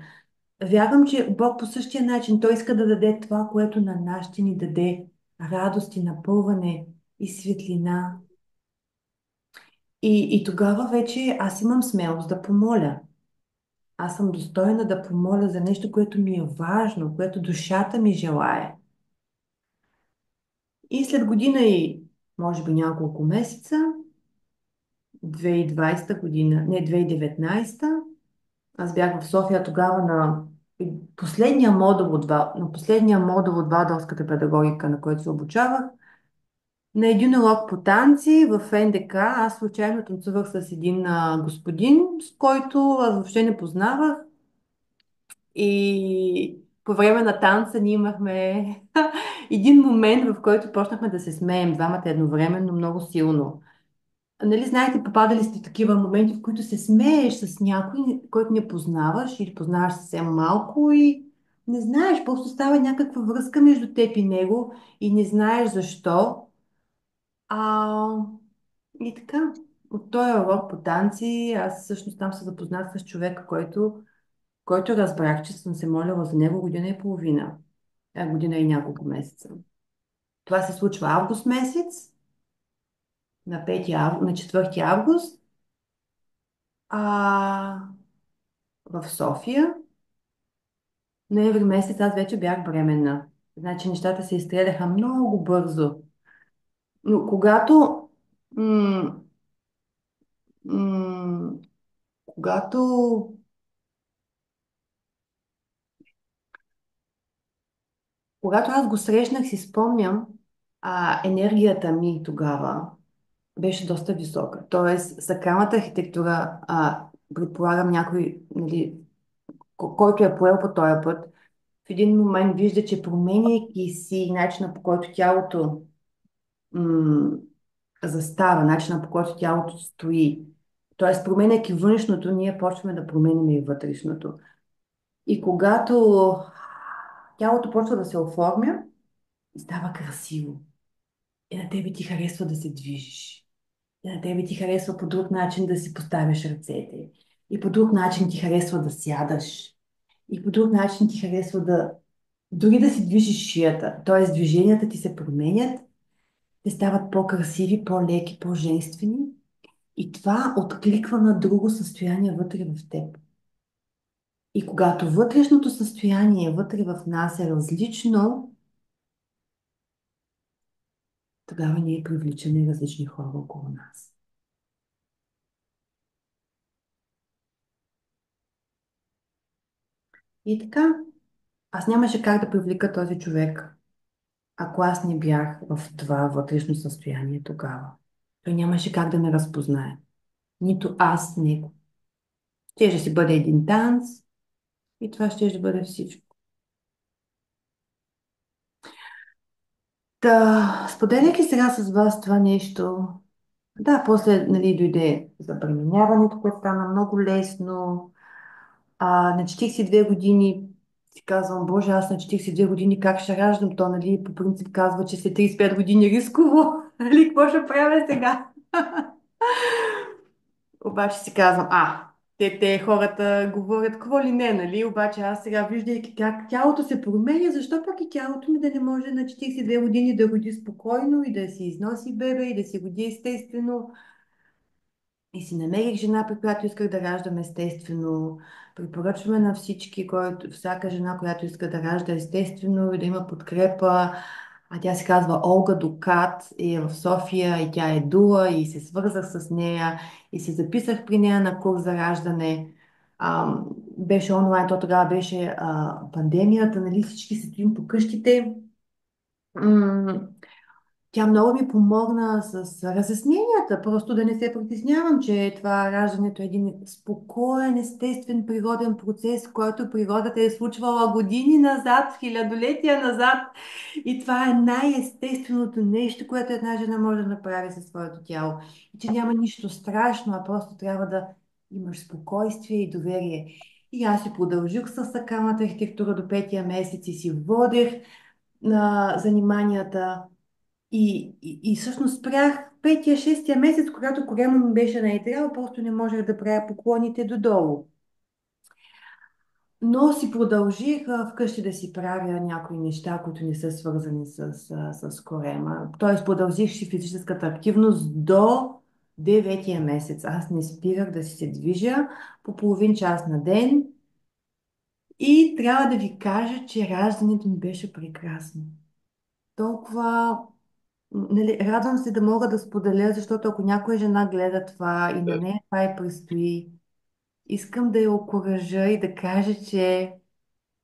Вярвам, че Бог по същия начин, Той иска да даде това, което на нас ще ни даде радост и напълване и светлина. И тогава вече аз имам смелост да помоля. Аз съм достойна да помоля за нещо, което ми е важно, което душата ми желае. И след година и може би няколко месеца, 2020 година, не 2019, аз бях в София тогава На последния модул от Валдорската педагогика, на който се обучавах, на един урок по танци в НДК, аз случайно танцувах с един господин, с който аз въобще не познавах. И по време на танца ние имахме един момент, в който почнахме да се смеем двамата едновременно много силно. Нали, знаете, попадали сте в такива моменти, в които се смееш с някой, който не познаваш или познаваш съвсем малко и не знаеш, просто става някаква връзка между теб и него и не знаеш защо. А, и така, от този урок по танци, аз всъщност там се запознах с човека, който разбрах, че съм се молила за него година и половина. Година и няколко месеца. Това се случва август месец, на 4 август, а в София. Ноември месец аз вече бях бременна. Значи нещата се изстреляха много бързо. Но м- м- когато, когато аз го срещнах, си спомням, енергията ми тогава беше доста висока. Тоест, сакралната архитектура, предполагам някой, нали, който е поел по този път, в един момент вижда, че променяйки си начина по който тялото м- застава, начина по който тялото стои, т.е. променяйки външното, ние почваме да променяме и вътрешното. И когато тялото почва да се оформя, става красиво. И на тебе ти харесва да се движиш. И на тебе ти харесва по друг начин да си поставяш ръцете. И по друг начин ти харесва да сядаш. И по друг начин ти харесва дори да си движиш шията. Т.е. движенията ти се променят, те стават по-красиви, по-леки, по-женствени. И това откликва на друго състояние вътре в теб. И когато вътрешното състояние вътре в нас е различно, тогава ние привличаме различни хора около нас. И така, аз нямаше как да привлека този човек, ако аз не бях в това вътрешно състояние тогава. Той нямаше как да ме разпознае. Нито аз него. Щеше си бъде един танц и това ще бъде всичко. Та, споделяйки сега с вас това нещо, да, после нали, дойде забременяването, което стана много лесно. На 42 години си казвам, Боже, аз на 42 години как ще раждам? То, нали, по принцип казва, че след 35 години е рисково. Нали, какво ще правя сега? Обаче си казвам, те хората говорят какво ли не, нали? Обаче аз сега, виждайки как тялото се променя, защо пък и тялото ми да не може на 42 години да роди спокойно и да си износи бебе и да си роди естествено? И си намерих жена, при която исках да раждам естествено. Препоръчваме на всички, всяка жена, която иска да ражда естествено и да има подкрепа. Тя се казва Олга Дукат и е в София и тя е дула и се свързах с нея и се записах при нея на курс за раждане. А, Беше онлайн, то тогава беше пандемията, нали, всички се стоим по къщите. Тя много ми помогна с разясненията, просто да не се притеснявам, че това раждането е един спокоен, естествен, природен процес, който природата е случвала години назад, хилядолетия назад. И това е най-естественото нещо, което една жена може да направи със своето тяло. И че няма нищо страшно, а просто трябва да имаш спокойствие и доверие. И аз си продължих с сакралната архитектура до 5-я месец и си водех на заниманията. И всъщност спрях 5-6 месец, когато корема ми беше наедряла, просто не можех да правя поклоните додолу. Но си продължих вкъщи да си правя някои неща, които не са свързани с корема. Тоест продължих си физическата активност до 9-я месец. Аз не спирах да си се движа по половин час на ден и трябва да ви кажа, че раждането ми беше прекрасно. Толкова нали, радвам се да мога да споделя, защото ако някоя жена гледа това и на нея това и предстои, искам да я окуража и да кажа, че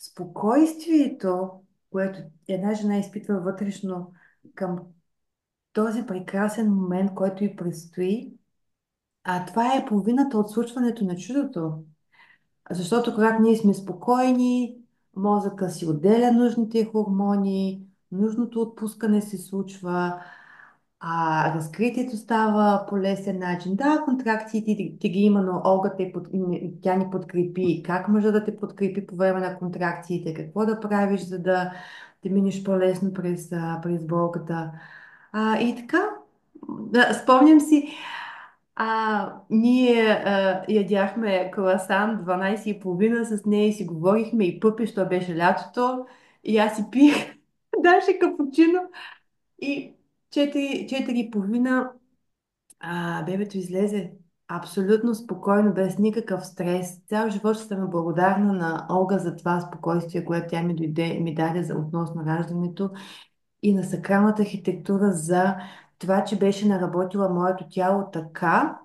спокойствието, което една жена изпитва вътрешно към този прекрасен момент, който й предстои, това е половината от случването на чудото. Защото когато ние сме спокойни, мозъка си отделя нужните хормони, нужното отпускане се случва, разкритието става по лесен начин. Да, контракциите ти ги има, но Олга тя ни подкрепи. Как може да те подкрепи по време на контракциите? Какво да правиш, за да минеш по-лесно през болката? И така, спомням си, ние ядяхме круасан 12:30 с нея и си говорихме и пъпещо беше лятото и аз си пих даже капучино и 4:30 бебето излезе абсолютно спокойно, без никакъв стрес. Цял живот ще съм благодарна на Олга за това спокойствие, което тя ми даде относно раждането и на сакралната архитектура за това, че беше наработила моето тяло така,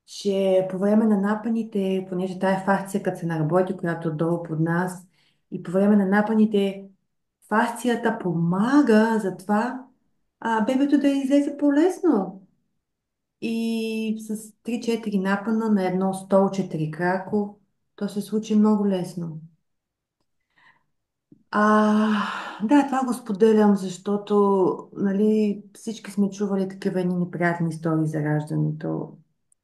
че по време на напаните, понеже тая фасция, като се наработи, която е долу под нас, и по време на напаните фасцията помага за това бебето да излезе по-лесно. И с 3-4 напъна на едно столче трикрако, то се случи много лесно. Да, това го споделям, защото нали, всички сме чували такива едни неприятни истории за раждането.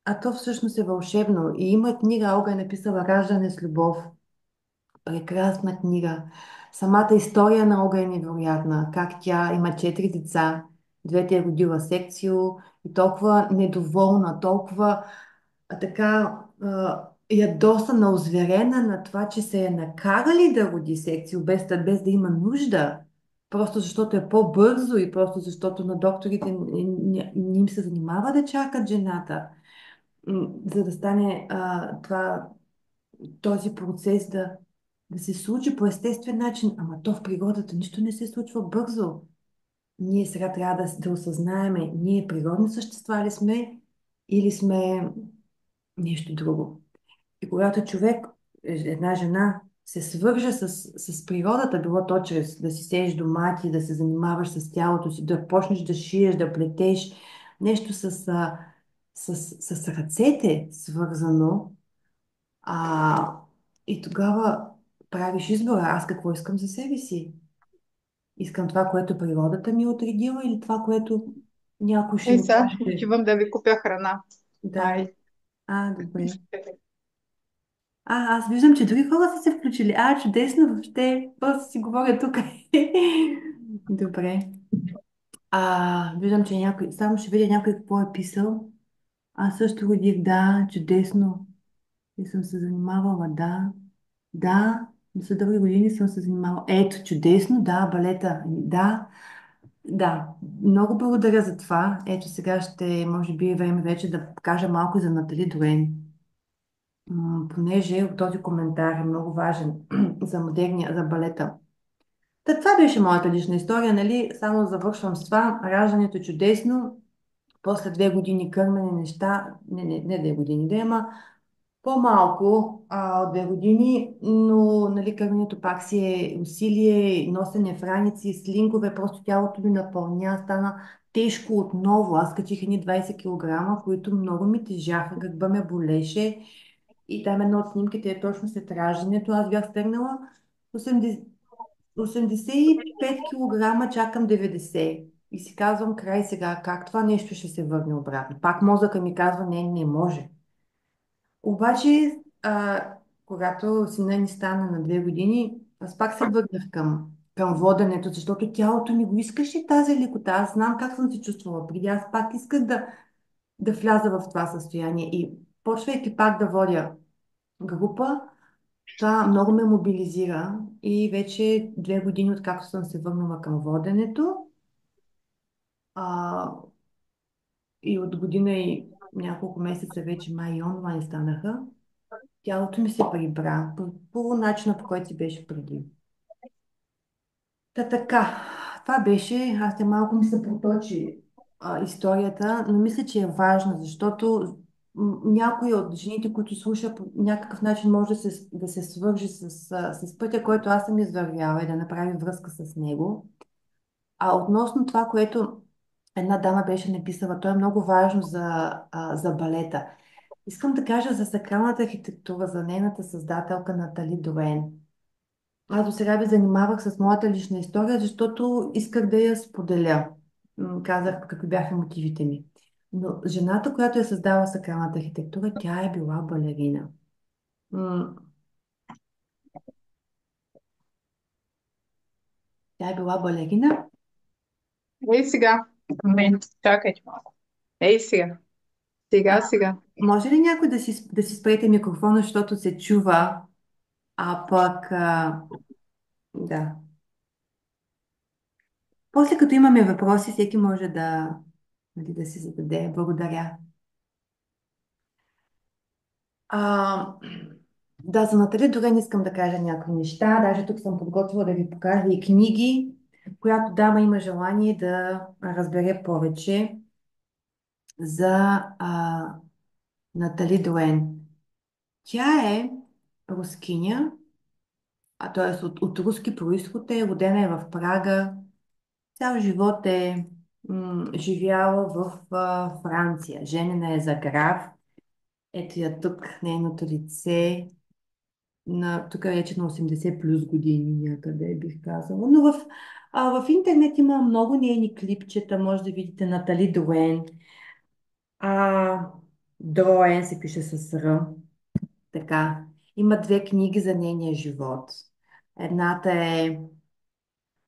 А то всъщност е вълшебно. И има книга, Олга е написала "Раждане с любов". Прекрасна книга. Самата история на Олга е невероятна. Как тя има 4 деца, двете е родила секцио и толкова недоволна, толкова ядосана, озверена на това, че се е накарали да роди секцио без да има нужда. Просто защото е по-бързо и просто защото на докторите не им се занимава да чакат жената, за да стане този процес да се случи по естествен начин. Ама то в природата нищо не се случва бързо. Ние сега трябва да осъзнаеме, ние природни същества ли сме или сме нещо друго. И когато човек, една жена, се свърже с природата, било то чрез да си сееш домати, да се занимаваш с тялото си, да почнеш да шиеш, да плетеш, нещо с ръцете свързано, а, и тогава правиш избора. Аз какво искам за себе си? Искам това, което природата ми е отредила или това, което някой ще Ей, ми сега каже? отивам да ви купя храна. Да. Ай. Добре. Аз виждам, че други хора са се включили. Чудесно, въобще. Просто си говоря тук. Добре. Виждам, че някой... Само ще видя някой какво е писал. Аз също родих, да, чудесно. И съм се занимавала, да. Да, за дълги години съм се занимавала. Ето, чудесно, да, балета. Да, да. Много благодаря за това. Ето сега може би е време вече да кажа малко за Натали Дуен. Понеже този коментар е много важен за модерния, за балета. Това беше моята лична история, нали? Само завършвам с това. Раждането е чудесно. После 2 години кърмене неща, не 2 години, да има по-малко от 2 години, но нали, кърменето пак си е усилие, носене в раници, слингове, просто тялото ми напълня, стана тежко отново. Аз качих едни 20 кг, които много ми тежаха, гърба ме болеше. И там едно от снимките е точно след раждането. Аз бях стегнала 80 85 кг, чакам 90. И си казвам, край сега, как това нещо ще се върне обратно? Пак мозъка ми казва, не, не може. Обаче, когато сина ни стана на 2 години, аз пак се върнах към воденето, защото тялото ми го искаше тази лекота. Аз знам как съм се чувствала преди. Аз пак исках да вляза в това състояние. И почвайки пак да водя група, това много ме мобилизира и вече 2 години, откакто съм се върнала към воденето, а, и от година и няколко месеца вече май и онлайн станаха, тялото ми се прибра по начина, по който си беше преди. Така, това беше, малко ми се проточи историята, но мисля, че е важно, защото някой от жените, които слуша, по някакъв начин може да се свържи с пътя, който аз съм извървяла и да направи връзка с него. А относно това, което една дама беше написала, то е много важно за балета. Искам да кажа за сакралната архитектура, за нейната създателка Натали Дуен. Аз до сега ви занимавах с моята лична история, защото исках да я споделя. Казах какви бяха мотивите ми. Но жената, която е създала сакралната архитектура, тя е била балерина. М, Тя е била балерина. Ей сега. Момент, чакайте малко. Ей сега. А, Сега. може ли някой да си спрете микрофона, защото се чува, а пък да. После като имаме въпроси, всеки може нали, да си зададе. Благодаря. А, да, за Натали Дорен искам да кажа някои неща. Даже тук съм подготвила да ви покажа и книги, която дама има желание да разбере повече за Натали Дорен. Тя е рускиня, т.е. от руски происход е, родена е в Прага, цял живот е живяла в Франция. Женена е за граф. Ето я тук, нейното лице. Тук вече на 80 плюс години някъде, бих казала. Но в интернет има много нейни клипчета. Може да видите Натали Дроен. А, Дроен се пише с Р. Така. Има две книги за нейния живот. Едната е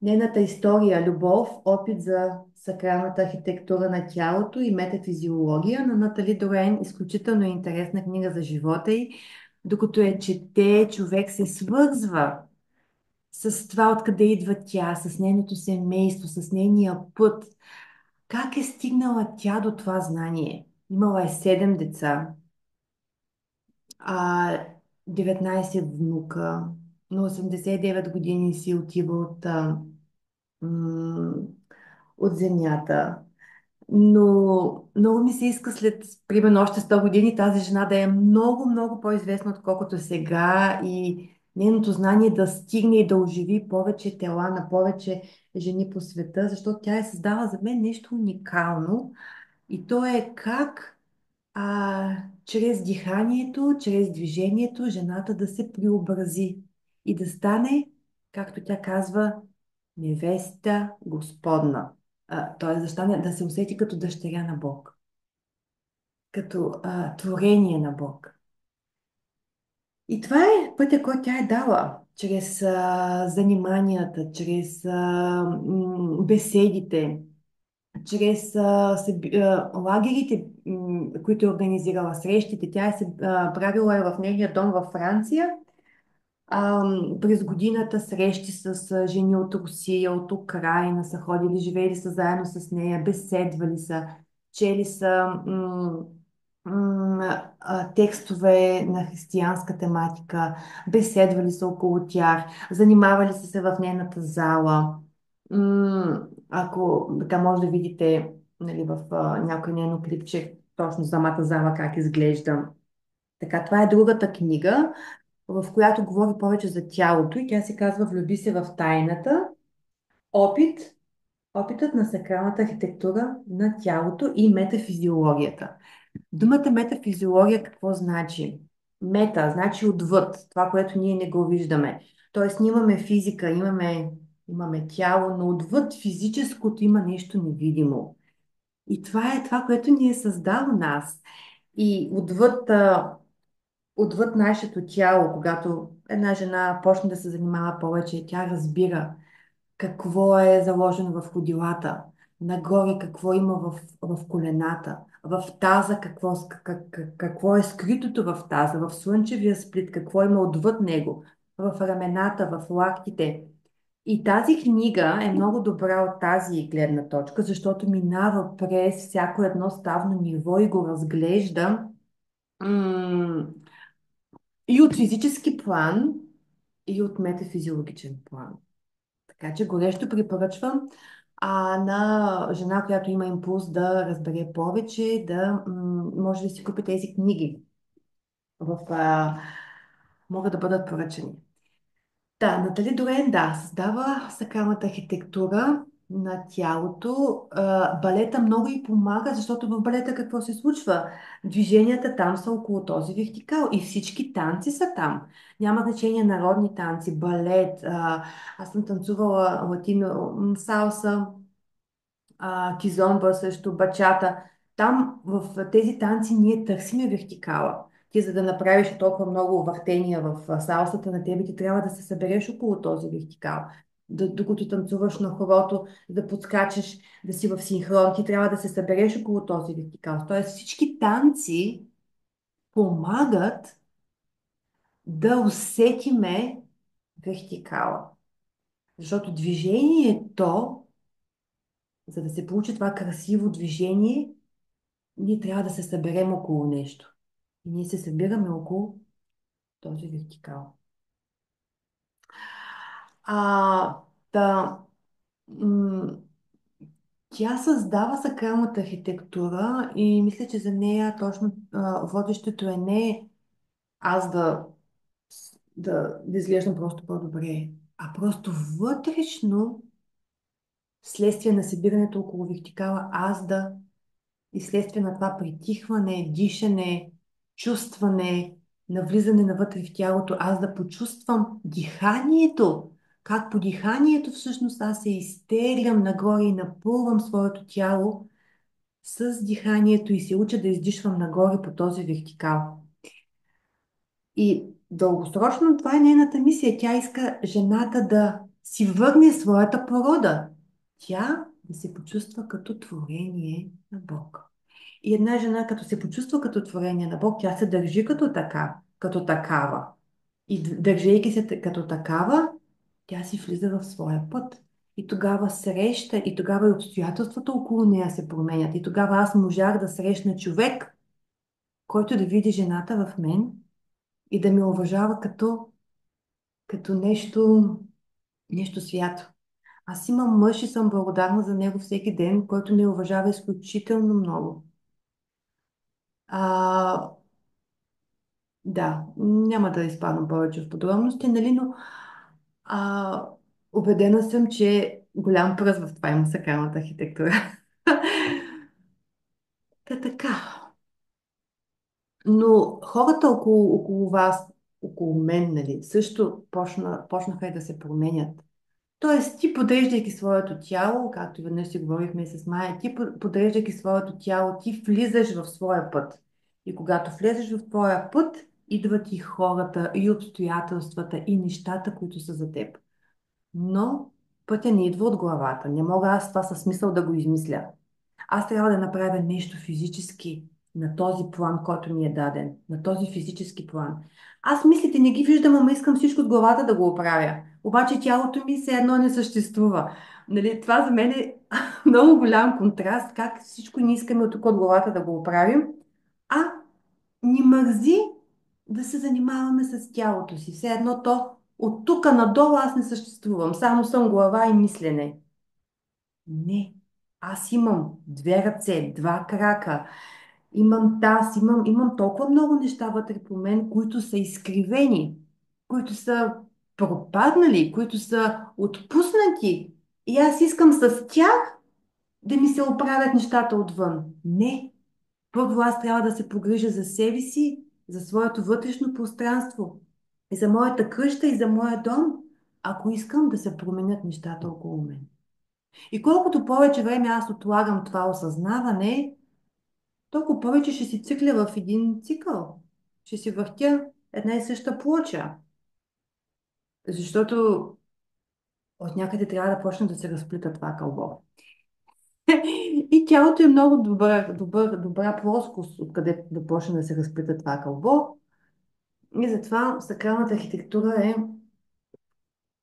нейната история, любов, опит за сакралната архитектура на тялото и метафизиология на Натали Дорен. Изключително интересна книга за живота й. Докато я чете, човек се свързва с това откъде идва тя, с нейното семейство, с нейния път. Как е стигнала тя до това знание? Имала е 7 деца, а 19 внука, на 89 години си отива м, от земята. Но много ми се иска след, примерно, още 100 години тази жена да е много, много по-известна, отколкото сега и нейното знание да стигне и да оживи повече тела на повече жени по света, защото тя е създала за мен нещо уникално и то е как чрез диханието, чрез движението, жената да се преобрази и да стане, както тя казва, невеста Господна. Т.е. да се усети като дъщеря на Бог, като творение на Бог. И това е пътя, който тя е дала, чрез заниманията, чрез беседите, чрез лагерите, които е организирала, срещите. Тя правила е в нейния дом във Франция. През годината срещи с жени от Русия, от Украина са ходили, живеели са заедно с нея, беседвали са, чели са текстове на християнска тематика, беседвали са около тях, занимавали са се в нейната зала. Ако така може да видите нали, в някой нейно клипче точно самата зала как изглежда. Така, това е другата книга, в която говори повече за тялото и тя се казва Влюби се в тайната. Опит, опитът на сакралната архитектура на тялото и метафизиологията. Думата метафизиология какво значи? Мета, значи отвъд, това, което ние не го виждаме. Тоест, ние имаме физика, имаме тяло, но отвъд физическото има нещо невидимо. И това е това, което ни е създало нас. И отвъд нашето тяло, когато една жена почне да се занимава повече, тя разбира какво е заложено в ходилата, нагоре какво има в колената, в таза какво е скритото в таза, в слънчевия сплит, какво има отвъд него, в рамената, в лактите. И тази книга е много добра от тази гледна точка, защото минава през всяко едно ставно ниво и го разглежда и от физически план, и от метафизиологичен план. Така че горещо препоръчвам. а на жена, която има импулс да разбере повече, да може да си купи тези книги. Могат да бъдат поръчани. Да, Натали Дорен, да, създава сакралната архитектура на тялото. Балета много и помага, защото в балета какво се случва? Движенията там са около този вертикал и всички танци са там. Няма значение народни танци, балет. Аз съм танцувала латино, салса, кизомба също, бачата. Там в тези танци ние търсиме вертикала. Ти за да направиш толкова много въртения в салсата на тебе, ти трябва да се събереш около този вертикал. Докато танцуваш на хорото, да подскачаш, да си в синхрон, ти трябва да се събереш около този вертикал. Тоест всички танци помагат да усетиме вертикала. Защото движението, за да се получи това красиво движение, ние трябва да се съберем около нещо. И ние се събираме около този вертикал. А, да, м- Тя създава сакралната архитектура и мисля, че за нея точно водещото е не аз да изглеждам просто по-добре, а просто вътрешно, следствие на събирането около вертикала, аз да и следствие на това притихване, дишане, чувстване, навлизане навътре в тялото, аз да почувствам диханието, как по диханието всъщност аз се изтеглям нагоре и напълвам своето тяло с диханието и се уча да издишвам нагоре по този вертикал. И дългосрочно това е нейната мисия. Тя иска жената да си върне своята порода. Тя да се почувства като творение на Бог. И една жена, като се почувства като творение на Бог, тя се държи като такава. И държейки се като такава, тя си влиза в своя път. И тогава среща, и тогава и обстоятелствата около нея се променят. И тогава аз можах да срещна човек, който да види жената в мен и да ме уважава като нещо свято. Аз имам мъж и съм благодарна за него всеки ден, който ме уважава изключително много. А, Да, няма да изпадам повече в подробности, нали, но а, убедена съм, че голям пръст в това има сакралната архитектура. Така. Но хората около вас, около мен, нали, също почнаха и да се променят. Тоест, ти подреждайки своето тяло, както веднъж си говорихме и с Майя, ти подреждайки своето тяло, ти влизаш в своя път. И когато влезеш в твоя път, идват и хората, и обстоятелствата, и нещата, които са за теб. Но пътя не идва от главата. Не мога аз това със смисъл да го измисля. Аз трябва да направя нещо физически на този план, който ми е даден. На този физически план. Аз мислите не ги виждам, ама искам всичко от главата да го оправя. Обаче тялото ми все едно не съществува. Нали, това за мен е много голям контраст, как всичко не искаме от тук от главата да го оправим, а ни мързи да се занимаваме с тялото си. Все едно то от тук надолу аз не съществувам. Само съм глава и мислене. Не. Аз имам две ръце, два крака, имам таз, имам толкова много неща вътре по мен, които са изкривени, които са пропаднали, които са отпуснати. И аз искам с тях да ми се оправят нещата отвън. Не. Първо аз трябва да се погрижа за себе си, за своето вътрешно пространство, и за моята къща, и за моя дом, ако искам да се променят нещата около мен. И колкото повече време аз отлагам това осъзнаване, толкова повече ще си цикля в един цикъл. Ще си въртя една и съща плоча. Защото от някъде трябва да почне да се разплита това кълбо. И тялото е много добра плоскост, откъде да почне да се разплита това кълбо. И затова сакралната архитектура е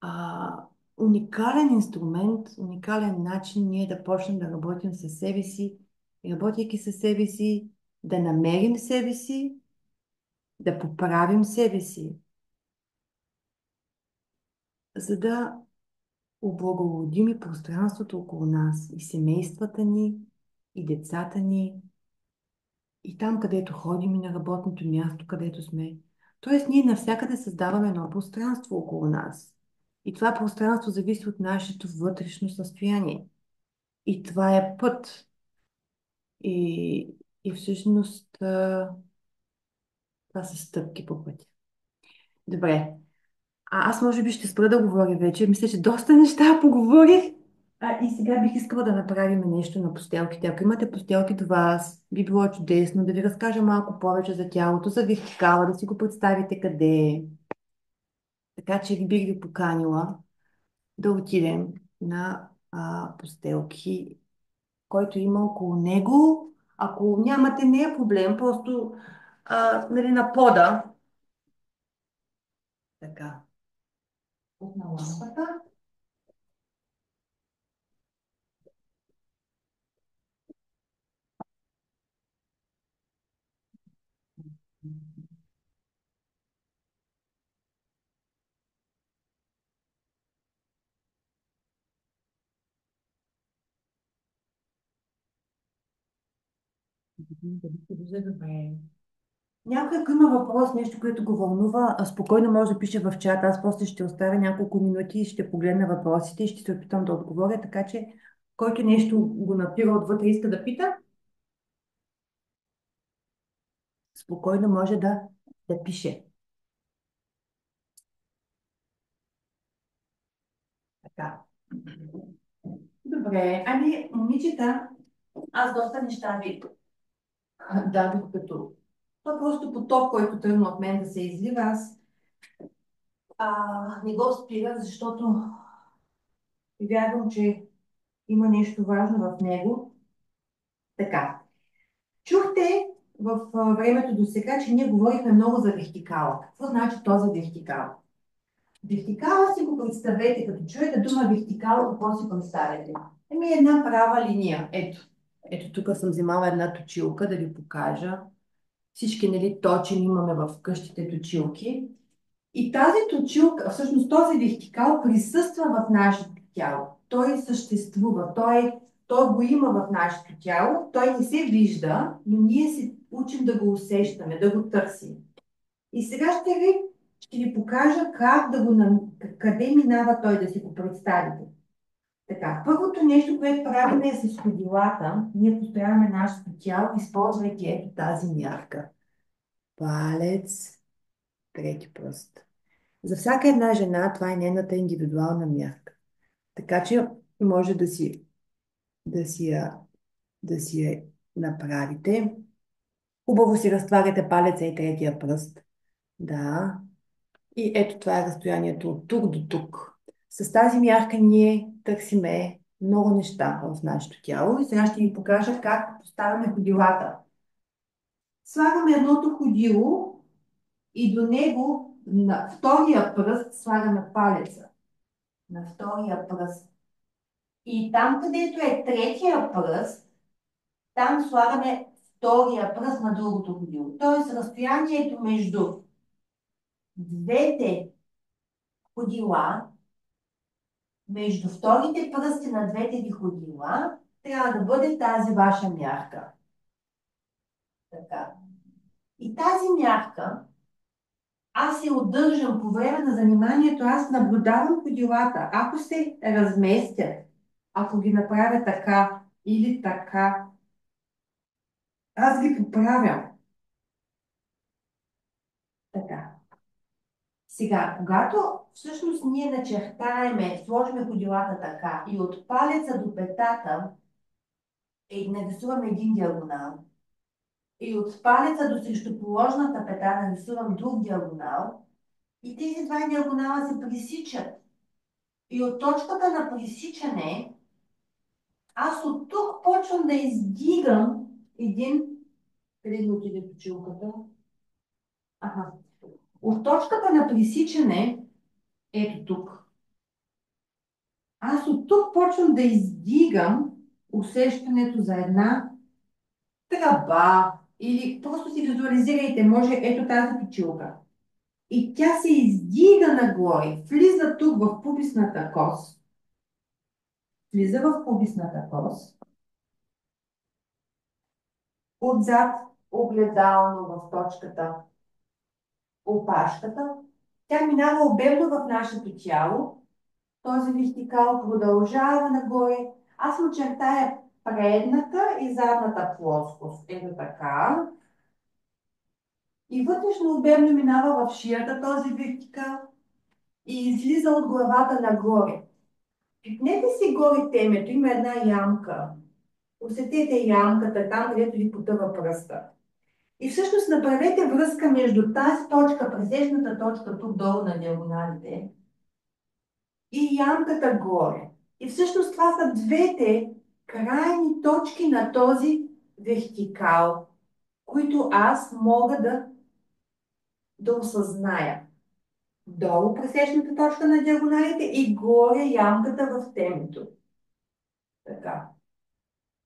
а, уникален инструмент, уникален начин ние да почнем да работим със себе си, и работейки със себе си, да намерим себе си, да поправим себе си, за да облагородим и пространството около нас, и семействата ни, и децата ни, и там, където ходим, и на работното място, където сме. Тоест, ние навсякъде създаваме едно пространство около нас. И това пространство зависи от нашето вътрешно състояние. И това е път. И, и всъщност това са стъпки по пътя. Добре. Аз може би ще спра да говоря вече. Мисля, че доста неща поговорих. И сега бих искала да направим нещо на постелките. Ако имате постелки до вас, би било чудесно да ви разкажа малко повече за тялото, за вертикала, да си го представите къде е. Така че ви бих ви поканила да отидем на постелки, който има около него. Ако нямате, не е проблем, просто нали, на пода. Така, пусна лампата. Дали се вижда добре? Някой, ако има въпрос, нещо, което го вълнува, спокойно може да пише в чата. Аз после ще оставя няколко минути и ще погледна въпросите и ще се опитам да отговоря, така че който нещо го напира отвътре и иска да пита, спокойно може да пише. Така. Добре, ами, момичета, аз доста неща ви дадох като... Това е просто поток, който тръгна от мен да се излива. Аз не го спира, защото вярвам, че има нещо важно в него. Така. Чухте в времето до сега, че ние говорихме много за вертикала. Какво значи този вертикал? Вертикала си го представете, като чуете дума вертикала, какво си представяте? Еми една права линия. Ето. Ето тук съм взимала една точилка да ви покажа. Всички, нали, точени имаме в къщите точилки. И тази точилка, всъщност този вертикал присъства в нашето тяло. Той съществува, той го има в нашето тяло, той не се вижда, но ние се учим да го усещаме, да го търсим. И сега ще ви покажа как къде минава той, да си го представите. Така, първото нещо, което правим е с ходилата. Ние построяваме нашето тяло, използвайки ето тази мярка. Палец, трети пръст. За всяка една жена това е нейната индивидуална мярка. Така че може да си я, да си я направите. Хубаво си разтваряте палеца и третия пръст. Да. И ето това е разстоянието от тук до тук. С тази мярка ние търсиме много неща в нашето тяло и сега ще ви покажа как поставяме ходилата. Слагаме едното ходило и до него на втория пръст слагаме палеца. На втория пръст. И там, където е третия пръст, там слагаме втория пръст на другото ходило. Тоест разстоянието между двете ходила, между вторите пръсти на двете ви ходила, трябва да бъде тази ваша мярка. Така. И тази мярка, аз се удържам по време на заниманието, аз наблюдавам ходилата. Ако се разместят, ако ги направя така или така, аз ги поправям. Така. Сега, когато всъщност ние начертаеме, сложиме ходилата така и от палеца до петата нарисуваме един диагонал и от палеца до срещуположната пета нарисувам друг диагонал и тези два диагонала се пресичат. И от точката на пресичане аз от тук почвам да издигам един... Къде да отиде точилката? Ага. От точката на пресичане, ето тук, аз от тук почвам да издигам усещането за една тръба или просто си визуализирайте, може ето тази точилка. И тя се издига нагоре, влиза тук в пубисната кост Влиза в пубисната кост, отзад огледално в точката опашката. Тя минава обемно в нашето тяло. Този вертикал продължава нагоре. Аз очертая предната и задната плоскост. Ето така. И вътрешно обемно минава в шията този вертикал и излиза от главата нагоре. Пипнете си горе темето, има една ямка. Усетете ямката там, където ви потъва пръста. И всъщност направете връзка между тази точка, пресечната точка тук долу на диагоналите и ямката горе. И всъщност това са двете крайни точки на този вертикал, които аз мога да осъзная. Долу пресечната точка на диагоналите и горе ямката в темето. Така.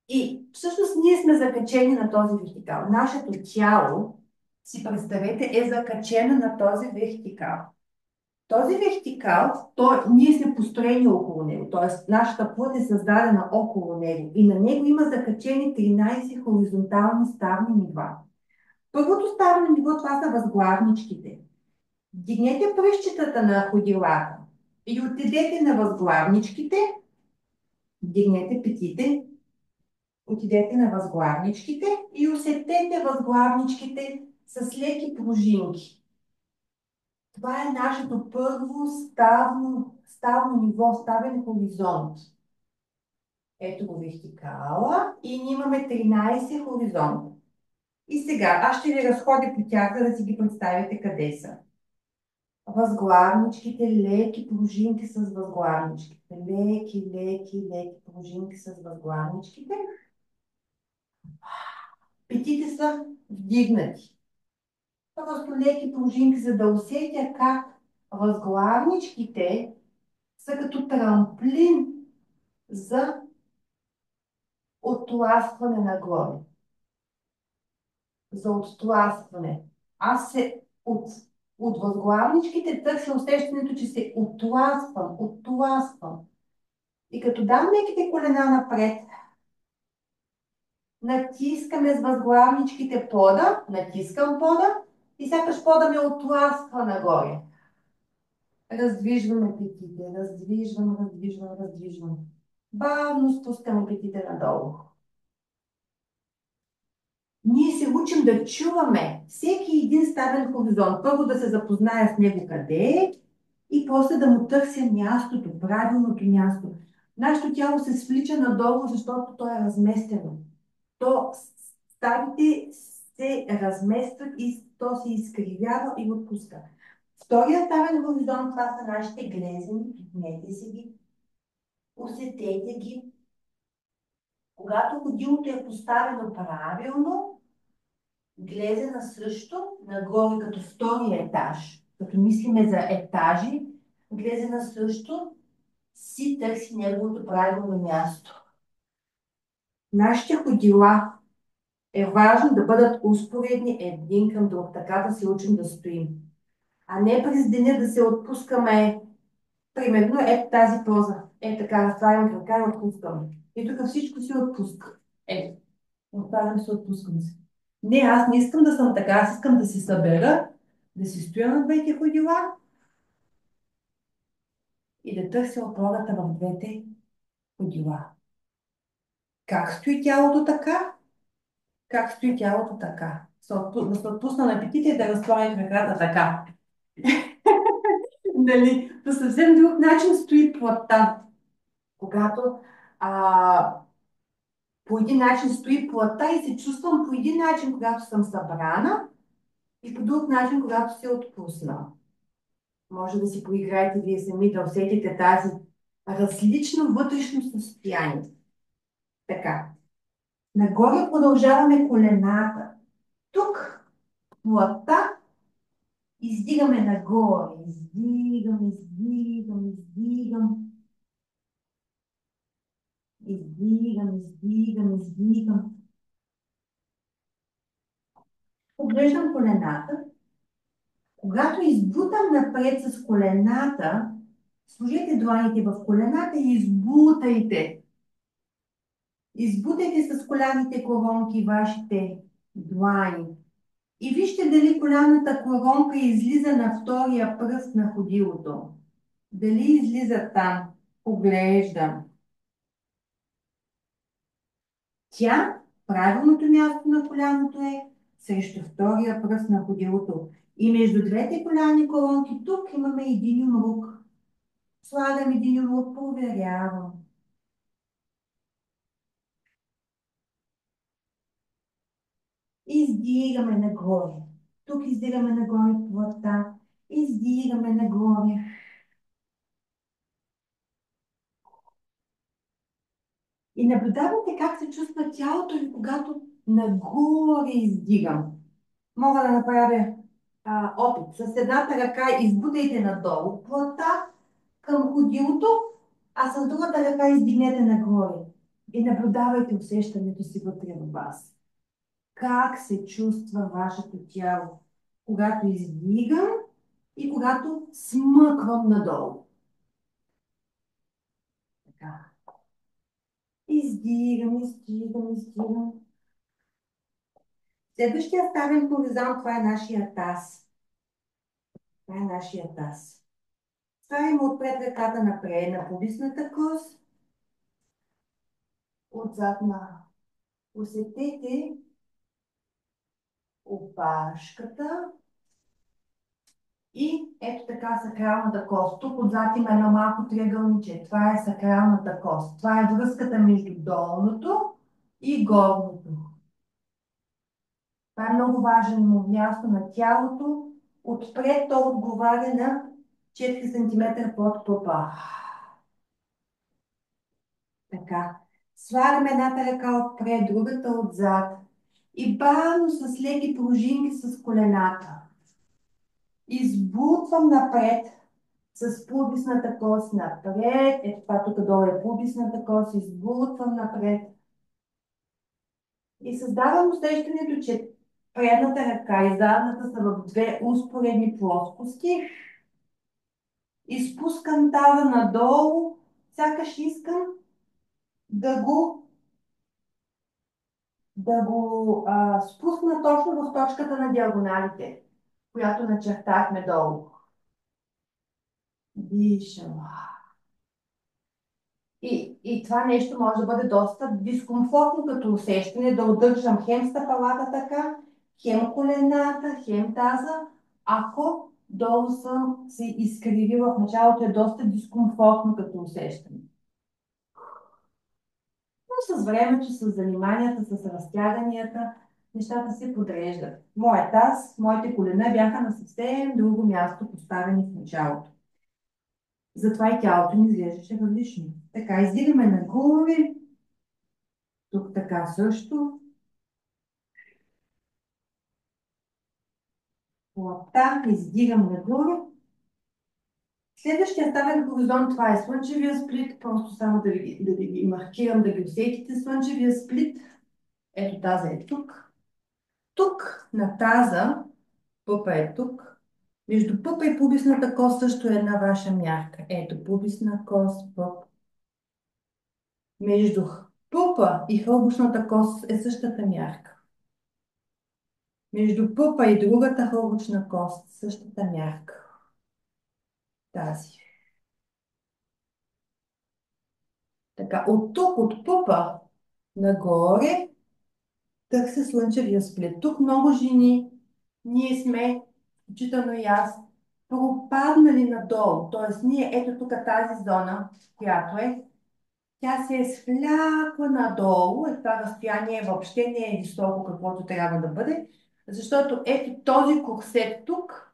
И всъщност ние сме закачени на този вертикал. Нашето тяло, си представете, е закачено на този вертикал. Този вертикал, ние сме построени около него, т.е. нашата плът е създадена около него и на него има закачени 13 хоризонтални ставни нива. Първото ставно ниво, това са възглавничките. Дигнете пръстчетата на ходилата и отидете на възглавничките, дигнете петите, отидете на възглавничките и усетете възглавничките с леки пружинки. Това е нашето първо ставно ниво, ставен хоризонт. Ето го вертикала и ние имаме 13 хоризонта. И сега аз ще ви разходя по тях, за да си ги представите къде са. Възглавничките, леки пружинки с възглавничките. Леки пружинки с възглавничките. Петите са вдигнати. Просто леки пружинки, за да усетя как възглавничките са като трамплин за оттласкване нагоре. За оттласкване. Аз от възглавничките търся усещането, че се оттласквам. И като дам леките колена напред, натискаме с възглавничките пода, натискам пода и сякаш пода ме оттласква нагоре. Раздвижваме петите, раздвижвам. Бавно спускаме петите надолу. Ние се учим да чуваме всеки един ставен хоризонт. Първо да се запозная с него къде е и после да му търся мястото, правилното място. Нашето тяло се свлича надолу, защото то е разместено. Ставите се разместват и то се изкривява и отпуска. Втория ставен хоризонт, това са нашите глезени, пипнете си ги, усетете ги. Когато ходилото е поставено правилно, глезена също, нагоре като втория етаж, като мислиме за етажи, глезена също си търси неговото правилно място. Нашите ходила е важно да бъдат успоредни един към друг, така да се учим да стоим. А не през деня да се отпускаме, примерно, ето тази поза. Така, разтварям крака и отпускам. И тук всичко си отпуска. Отварям се, отпускам се. Не, аз не искам да съм така, аз искам да си събера, да си стоя на двете ходила и да търся опората в двете ходила. Как стои тялото така? Как стои тялото така? Да се отпусна на петите и да разтворя краката така. Нали? По съвсем друг начин стои плътта. Когато по един начин стои плътта и се чувствам по един начин, когато съм събрана и по друг начин, когато се отпусна. Може да си поиграете вие сами, да усетите тази различно вътрешно състояние. Така. Нагоре продължаваме колената. Тук плътта издигаме нагоре. Издигам. Издигам. Поглеждам колената. Когато избутам напред с колената, Сложете дланите в колената и избутайте. Избутайте с коляните коронки вашите длани. И вижте дали коляната коронка излиза на втория пръст на ходилото. Дали излиза там? Поглеждам. Правилното място на коляното е срещу втория пръст на ходилото. И между двете коляни колонки тук имаме един юмрук. Слагам един юмрук, проверявам. Издигаме нагоре. Тук издигаме нагоре плътта. Издигаме нагоре. И наблюдавате как се чувства тялото ви, когато нагоре издигам. Мога да направя опит. С едната ръка избутайте надолу плътта към ходилото, а с другата ръка издигнете нагоре. И наблюдавайте усещането си вътре в вас. Как се чувства вашето тяло, когато издигам и когато смъквам надолу. Така. Издигам. Следващия ставен хоризонт, това е нашия таз. Това е нашия таз. Ставим отпред ръката напред на повисната кост, отзад на. Усетете опашката и ето така сакралната кост. Тук отзад има едно малко триъгълниче. Това е сакралната кост. Това е връзката между долното и горното. Това е много важно място на тялото. Отпред то отговаря на 4 см под пъпа. Така. Слагаме едната ръка отпред, другата отзад. И бавно с леки пружинки с колената. Избутвам напред с пубисната кост напред. Ето това тук долу е пубисната кост. Избутвам напред. И създавам усещането, че предната ръка и задната са в две успоредни плоскости. Изпускам таза надолу. Сякаш искам да го спусна точно в точката на диагоналите, която начертахме долу. Дишам. И това нещо може да бъде доста дискомфортно като усещане, да удържам хем стъпалата така, хем колената, хем таза. Ако долу съм се изкривила в началото, е доста дискомфортно като усещане. Но с времето, с заниманията, с разтяганията, нещата се подреждат. Моят таз, моите колена бяха на съвсем друго място, поставени в началото. Затова и тялото ми изглеждаше различно. Така, издигаме нагоре. Тук така също. Лапта, издигам нагоре. Следващия ставен хоризонт, това е слънчевия сплит. Просто само да ви ги маркирам, да ги усетите. Слънчевия сплит. Ето таза е тук. Тук на таза, пъпа е тук. Между пъпа и пубисната кост също е една ваша мярка. Ето пубисна кост, пъп. Между пъпа и хълбушната кост е същата мярка. Между пъпа и другата хълбучна кост същата мярка. Тази. Така, от тук, от пъпа нагоре, търся слънчевия сплит. Тук много жени, ние сме, включително и аз, пропаднали надолу. Тоест, ние ето тук тази зона, която е, тя се е свлякла надолу, това разстояние въобще не е високо, каквото трябва да бъде, защото ето този курсет тук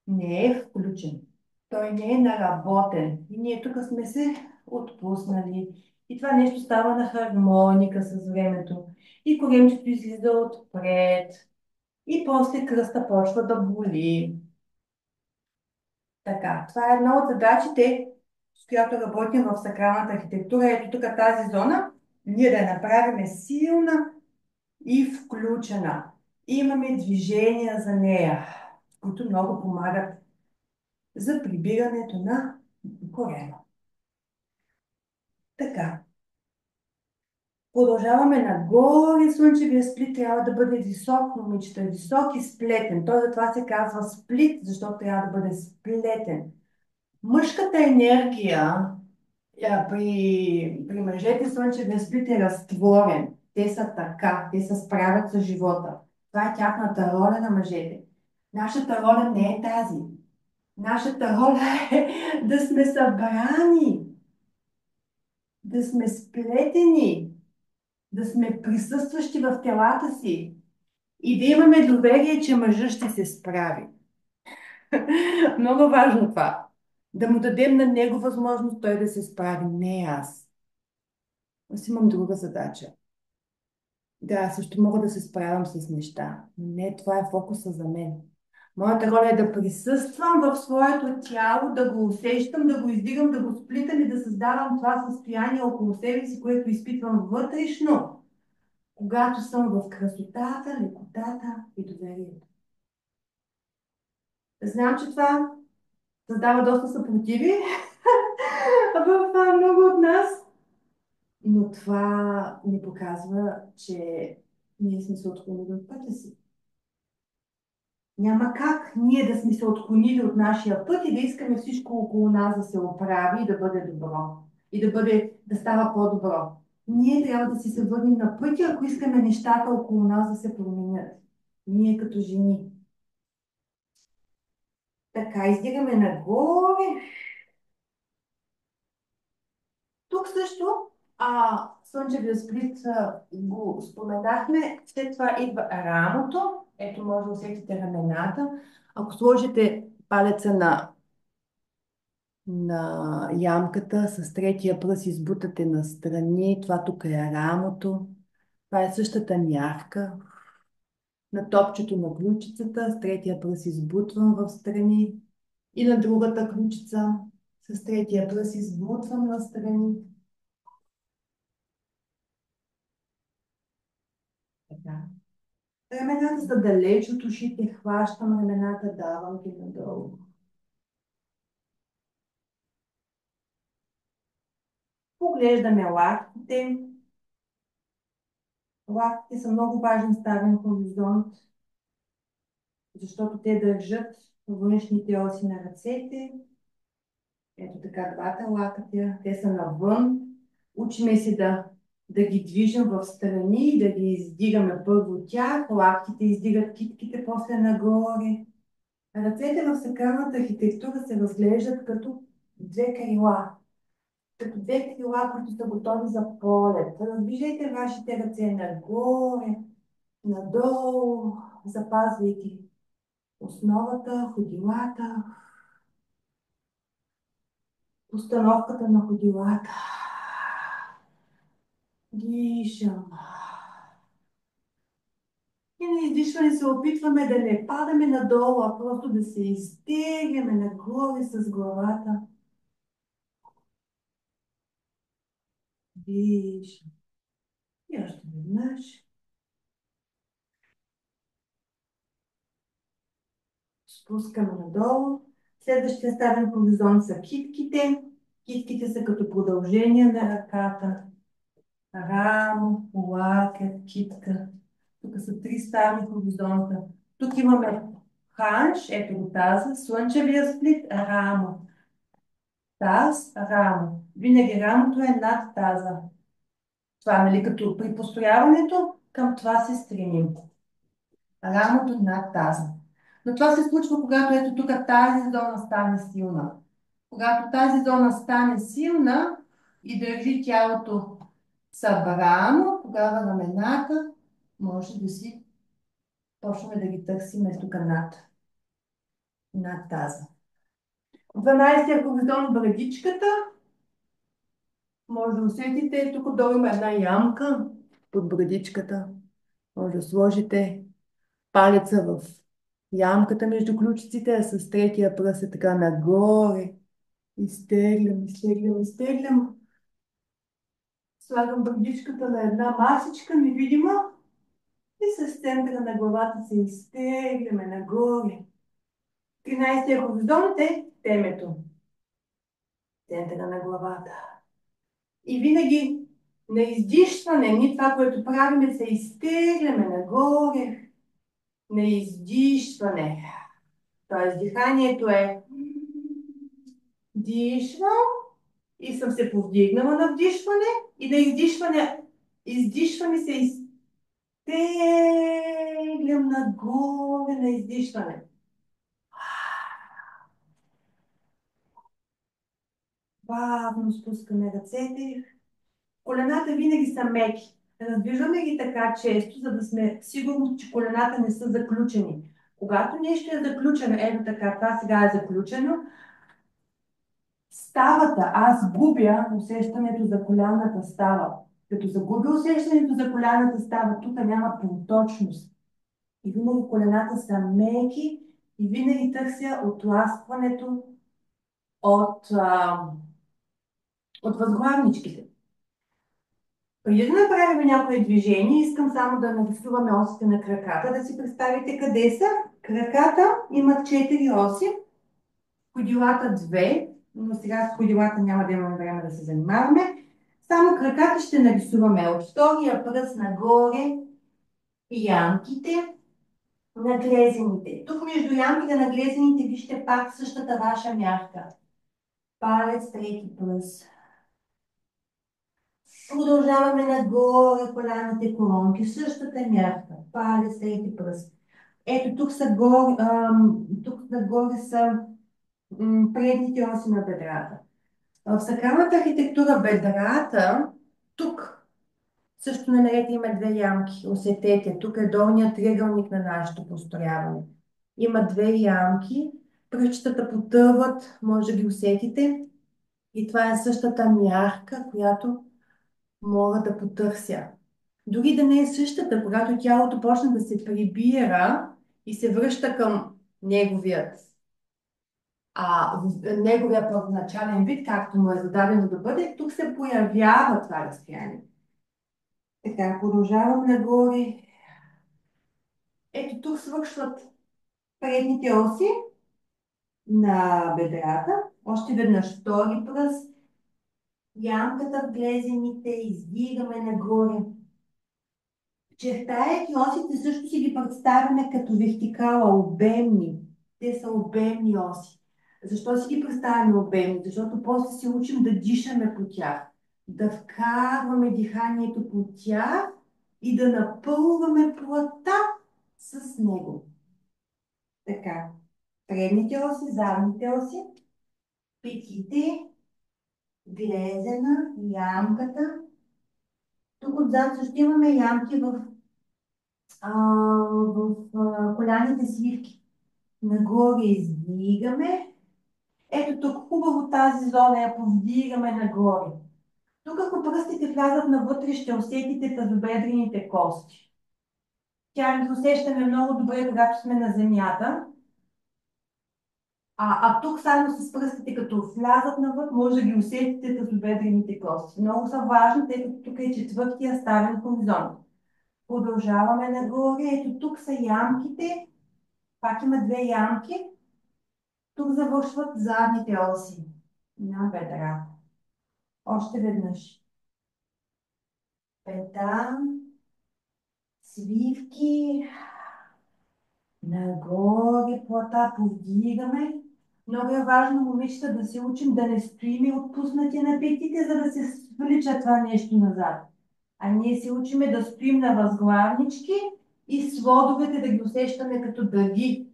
не е включен. Той не е наработен. И ние тук сме се отпуснали. И това нещо става на хармоника с времето. И коремчето излиза отпред. И после кръста почва да боли. Така, това е една от задачите, с която работим в сакралната архитектура. Ето тук тази зона, ние да я направим силна и включена. И имаме движения за нея, които много помагат за прибирането на корема. Така. Продължаваме нагоре. Слънчевия сплит трябва да бъде висок, момичета. Висок и сплетен. Той затова се казва сплит, защото трябва да бъде сплетен. Мъжката енергия при мъжете слънчевия сплит е разтворен. Те са така. Те се справят с живота. Това е тяхната роля на мъжете. Нашата роля не е тази. Нашата роля е да сме събрани, да сме сплетени, да сме присъстващи в телата си и да имаме доверие, че мъжът ще се справи. Много важно това. Да му дадем на него възможност той да се справи, не аз. Аз имам друга задача. Да, също мога да се справям с неща, но не това е фокуса за мен. Моята роля е да присъствам в своето тяло, да го усещам, да го издигам, да го сплитам и да създавам това състояние около себе си, което изпитвам вътрешно, когато съм в красотата, лекотата и доверието. Знам, че това създава доста съпротиви в много от нас, но това ни показва, че ние сме се отклонили от пътя си. Няма как ние да сме се отклонили от нашия път и да искаме всичко около нас да се оправи и да бъде добро. И да става по-добро. Ние трябва да си се върнем на пътя, ако искаме нещата около нас да се променят. Ние като жени. Така, издигаме нагоре. Тук също слънчевия сплит го споменахме. След това идва рамото. Ето може да усетите рамената. Ако сложите палеца на ямката, с третия пръст избутате настрани. Това тук е рамото. Това е същата мявка. На топчето на ключицата, с третия пръст избутвам в страни. И на другата ключица, с третия пръст избутвам настрани. Така. Рамената са далеч от ушите, хващам рамената, давам ги надолу. Поглеждаме лактите. Лактите са много важен ставен хоризонт, защото те държат външните оси на ръцете. Ето така двата лактя, те са навън. Учиме се да ги движим в страни, да ги издигаме първо тях, лактите издигат китките, после нагоре. Ръцете в сакралната архитектура се разглеждат като две крила. Като две крила, които са готови за полет. Раздвижете вашите ръце нагоре, надолу, запазвайки основата, ходилата, постановката на ходилата. Дишам. И на издишване се опитваме да не падаме надолу, а просто да се изтегляме нагоре с главата. Дишам. И още веднъж. Спускаме надолу. Следващия ставен хоризонт са китките. Китките са като продължение на ръката. Рамо, лакет, китка. Тук са три ставни хоризонта. Тук имаме ханш, ето го таза, слънчевия сплит, рамо. Таз, рамо. Винаги рамото е над таза. Това, нали, като при построяването, към това се стремим. Рамото над таза. Но това се случва, когато ето тук тази зона стане силна. Когато тази зона стане силна и държи тялото събрано, тогава рамената може да си почваме да ги търсим тук над таза. 12-я хоризонт брадичката. Може да усетите, тук долу има една ямка под брадичката. Може да сложите палеца в ямката между ключиците, а с третия пръст е така нагоре. Изтеглям, изтеглям, изтеглям. Слагам брадичката на една масичка, невидима. И с центъра на главата се изтегляме нагоре. 13-я хоризонт е темето. центъра на главата. И винаги на издишване, ние това, което правим, се изтегляме нагоре. На издишване. Тоест диханието е дишвам и съм се повдигнала на вдишване и на издишване се изтеглям нагоре на издишване. Бавно спускаме ръцете. Колената винаги са меки. Раздвижваме ги така често, за да сме сигурни, че колената не са заключени. Когато нещо е заключено, ето така, това сега е заключено, ставата, аз губя усещането за коляната става. Като загубя усещането за коляната става, тук няма проточност. И винаги колената са меки и винаги търся отласкването от възглавничките. Преди да направим някое движение, искам само да нарисуваме осите на краката, да си представите къде са. Краката имат 4 оси, ходилата 2, но сега с ходилата няма да имаме време да се занимаваме. Само краката ще нарисуваме от втория пръст нагоре ямките на глезените. Тук между ямките на глезените вижте пак същата ваша мярка. Палец, трети пръст. Продължаваме нагоре коляните колонки. Същата мярка. Палец, трети пръст. Ето тук нагоре са предните оси на бедрата. В сакралната архитектура бедрата, тук също на наред има две ямки. Усетете, тук е долният триъгълник на нашето построяване. Има две ямки, пръчетата потъват, може да ги усетите. И това е същата мярка, която мога да потърся. Дори да не е същата, когато тялото почне да се прибира и се връща към неговия първоначален вид, както му е зададено да бъде, тук се появява това разстояние. Така, продължавам нагоре. Ето тук свършват предните оси на бедрата. Още веднъж втори пръст. Ямката в глезените, издигаме нагоре. Чертаейки осите също си ги представяме като вертикала, обемни. Те са обемни оси. Защо си ги представяме обемни? Защото после се учим да дишаме по тях. Да вкарваме диханието по тях и да напълваме плътта с него. Така. Предните оси, задните оси, петите, глезена, ямката. Тук отзад също имаме ямки в коляните сливки. Нагоре издигаме. Ето тук хубаво тази зона я повдигаме нагоре. Тук ако пръстите влязат навътре, ще усетите тазобедрените кости. Тя ги усещаме много добре, когато сме на земята. А тук само с пръстите, като влязат навътре, може да ги усетите тазобедрените кости. Много са важни, тъй като тук е четвъртия ставен хоризонт. Продължаваме нагоре. Ето тук са ямките. Пак има две ямки. Тук завършват задните оси на бедра. Още веднъж. Пета, свивки, нагоре, плата, повдигаме. Много е важно, момичета, да се учим да не стоим отпуснати на петите, за да се свлича това нещо назад. А ние се учиме да стоим на възглавнички и сводовете да ги усещаме като дъги,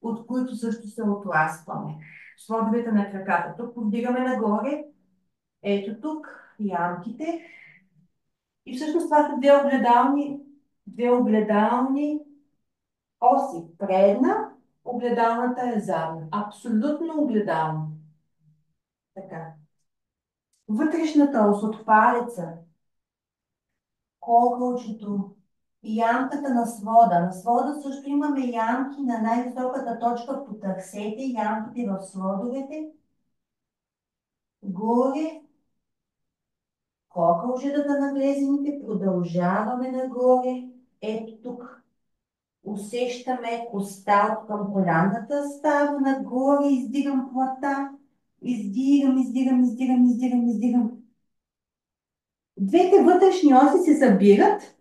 от които също се отласкваме. Сводовете на краката. Тук повдигаме нагоре. Ето тук ямките. И всъщност това са две огледални оси. Предна, огледалната е задна. Абсолютно огледална. Така. Вътрешната ос от палеца, кокълчето, ямката на свода. На свода също имаме ямки на най-високата точка по търсете, ямките в сводовете. Горе, кокълчетата на глезените, продължаваме нагоре. Ето тук усещаме коста от към коляната, става нагоре, издигам плата Издигам, издигам, издигам, издигам, издигам. Двете вътрешни оси се събират,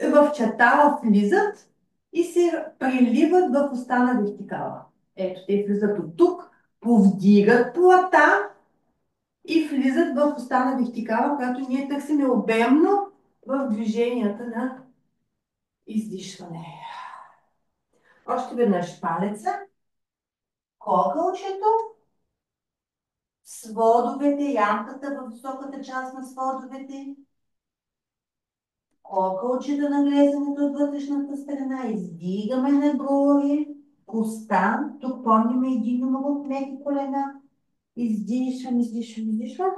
в чатала влизат и се преливат в уста на вертикала. Ето, те влизат от тук, повдигат плата и влизат в уста на вертикала, която ние търсиме обемно в движенията на издишване. Още веднъж палеца, кокълчето, сводовете, ямката в високата част на сводовете, кокълчето на глезенето от вътрешната страна, издигаме нагоре, коста, тук помним един в меки колена, издишвам, издишвам, издишвам,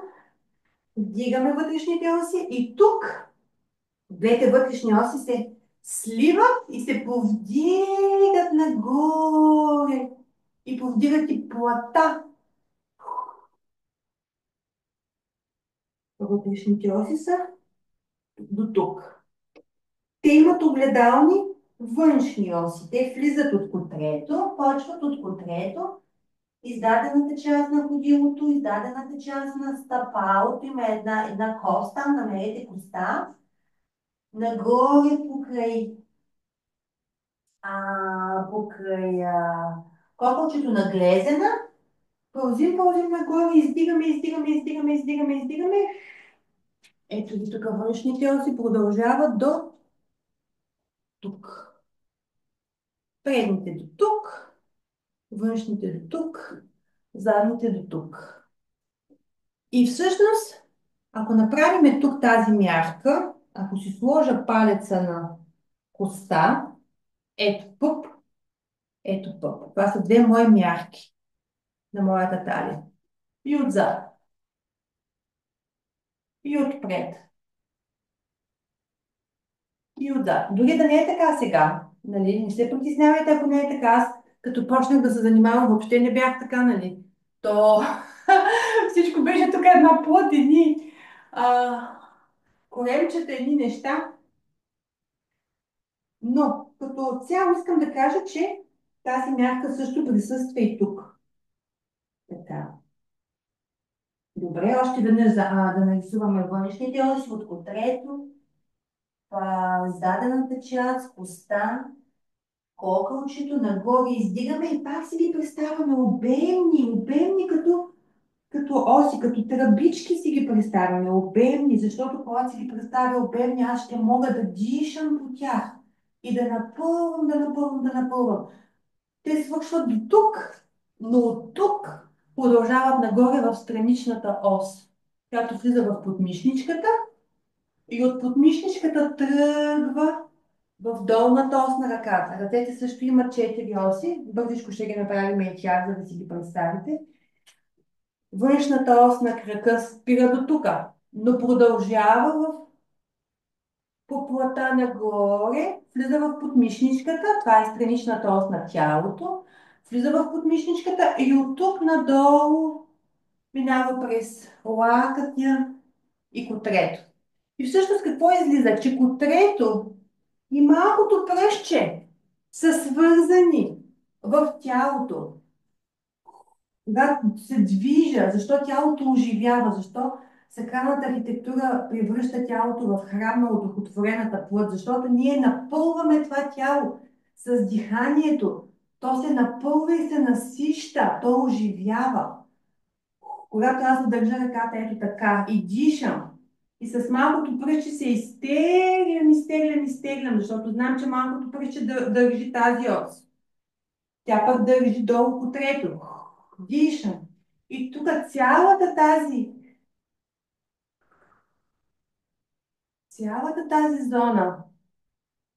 вдигаме вътрешните оси и тук двете вътрешни оси се сливат и се повдигат нагоре и повдигат и плата. Вътрешните оси са до тук. Те имат огледални външни оси. Те влизат от котрето, почват от котрето, издадената част на ходилото, издадената част на стъпалото, има една кост, там намерете коста, нагоре покрай кокълчето на глезена, пълзим, пълзим нагоре, издигаме, издигаме, издигаме, издигаме, издигаме. Ето ги тук външните оси продължават до тук. Предните до тук, външните до тук, задните до тук. И всъщност, ако направим тук тази мярка, ако си сложа палеца на коста, ето пъп, ето пъп. Това са две мои мярки на моята талия. И отзад, и отпред, и отзад. Дори да не е така сега, нали? Не се притеснявайте, ако не е така. Аз като почнах да се занимавам, въобще не бях така, нали? То всичко беше тук една плът, едни коремчета, едни неща. Но като цяло искам да кажа, че тази мярка също присъства и тук. Така. Добре, още веднъж да нарисуваме външните оси от котрето, издадената част, коста, кокълчето, нагоре издигаме и пак си ги представяме обемни, обемни като оси, като тръбички си ги представяме, обемни, защото когато си ги представя обемни, аз ще мога да дишам по тях и да напълвам, да напълвам, да напълвам. Те свършват до тук, но от тук продължават нагоре в страничната ос, която влиза в подмишничката и от подмишничката тръгва в долната ос на ръката. Ръцете също имат 4 оси. Бързичко ще ги направим и тях, за да си ги представите. Външната ос на крака спира до тук, но продължава по плата нагоре, влиза в подмишничката, това е страничната ос на тялото, влиза в подмишничката и от тук надолу минава през лакътя и котрето. И всъщност какво излиза? Че котрето и малкото пръстче са свързани в тялото. Когато се движа, защо тялото оживява, защо сакралната архитектура превръща тялото в храм на одухотворената плът, защото ние напълваме това тяло с диханието. То се напълва и се насища, то оживява. Когато аз държа ръката ето така и дишам, и с малкото пръстче се изтеглям, изтеглям, изтеглям, защото знам, че малкото пръстче държи тази ос. Тя пък държи долу котрето. Дишам. И тук цялата тази зона,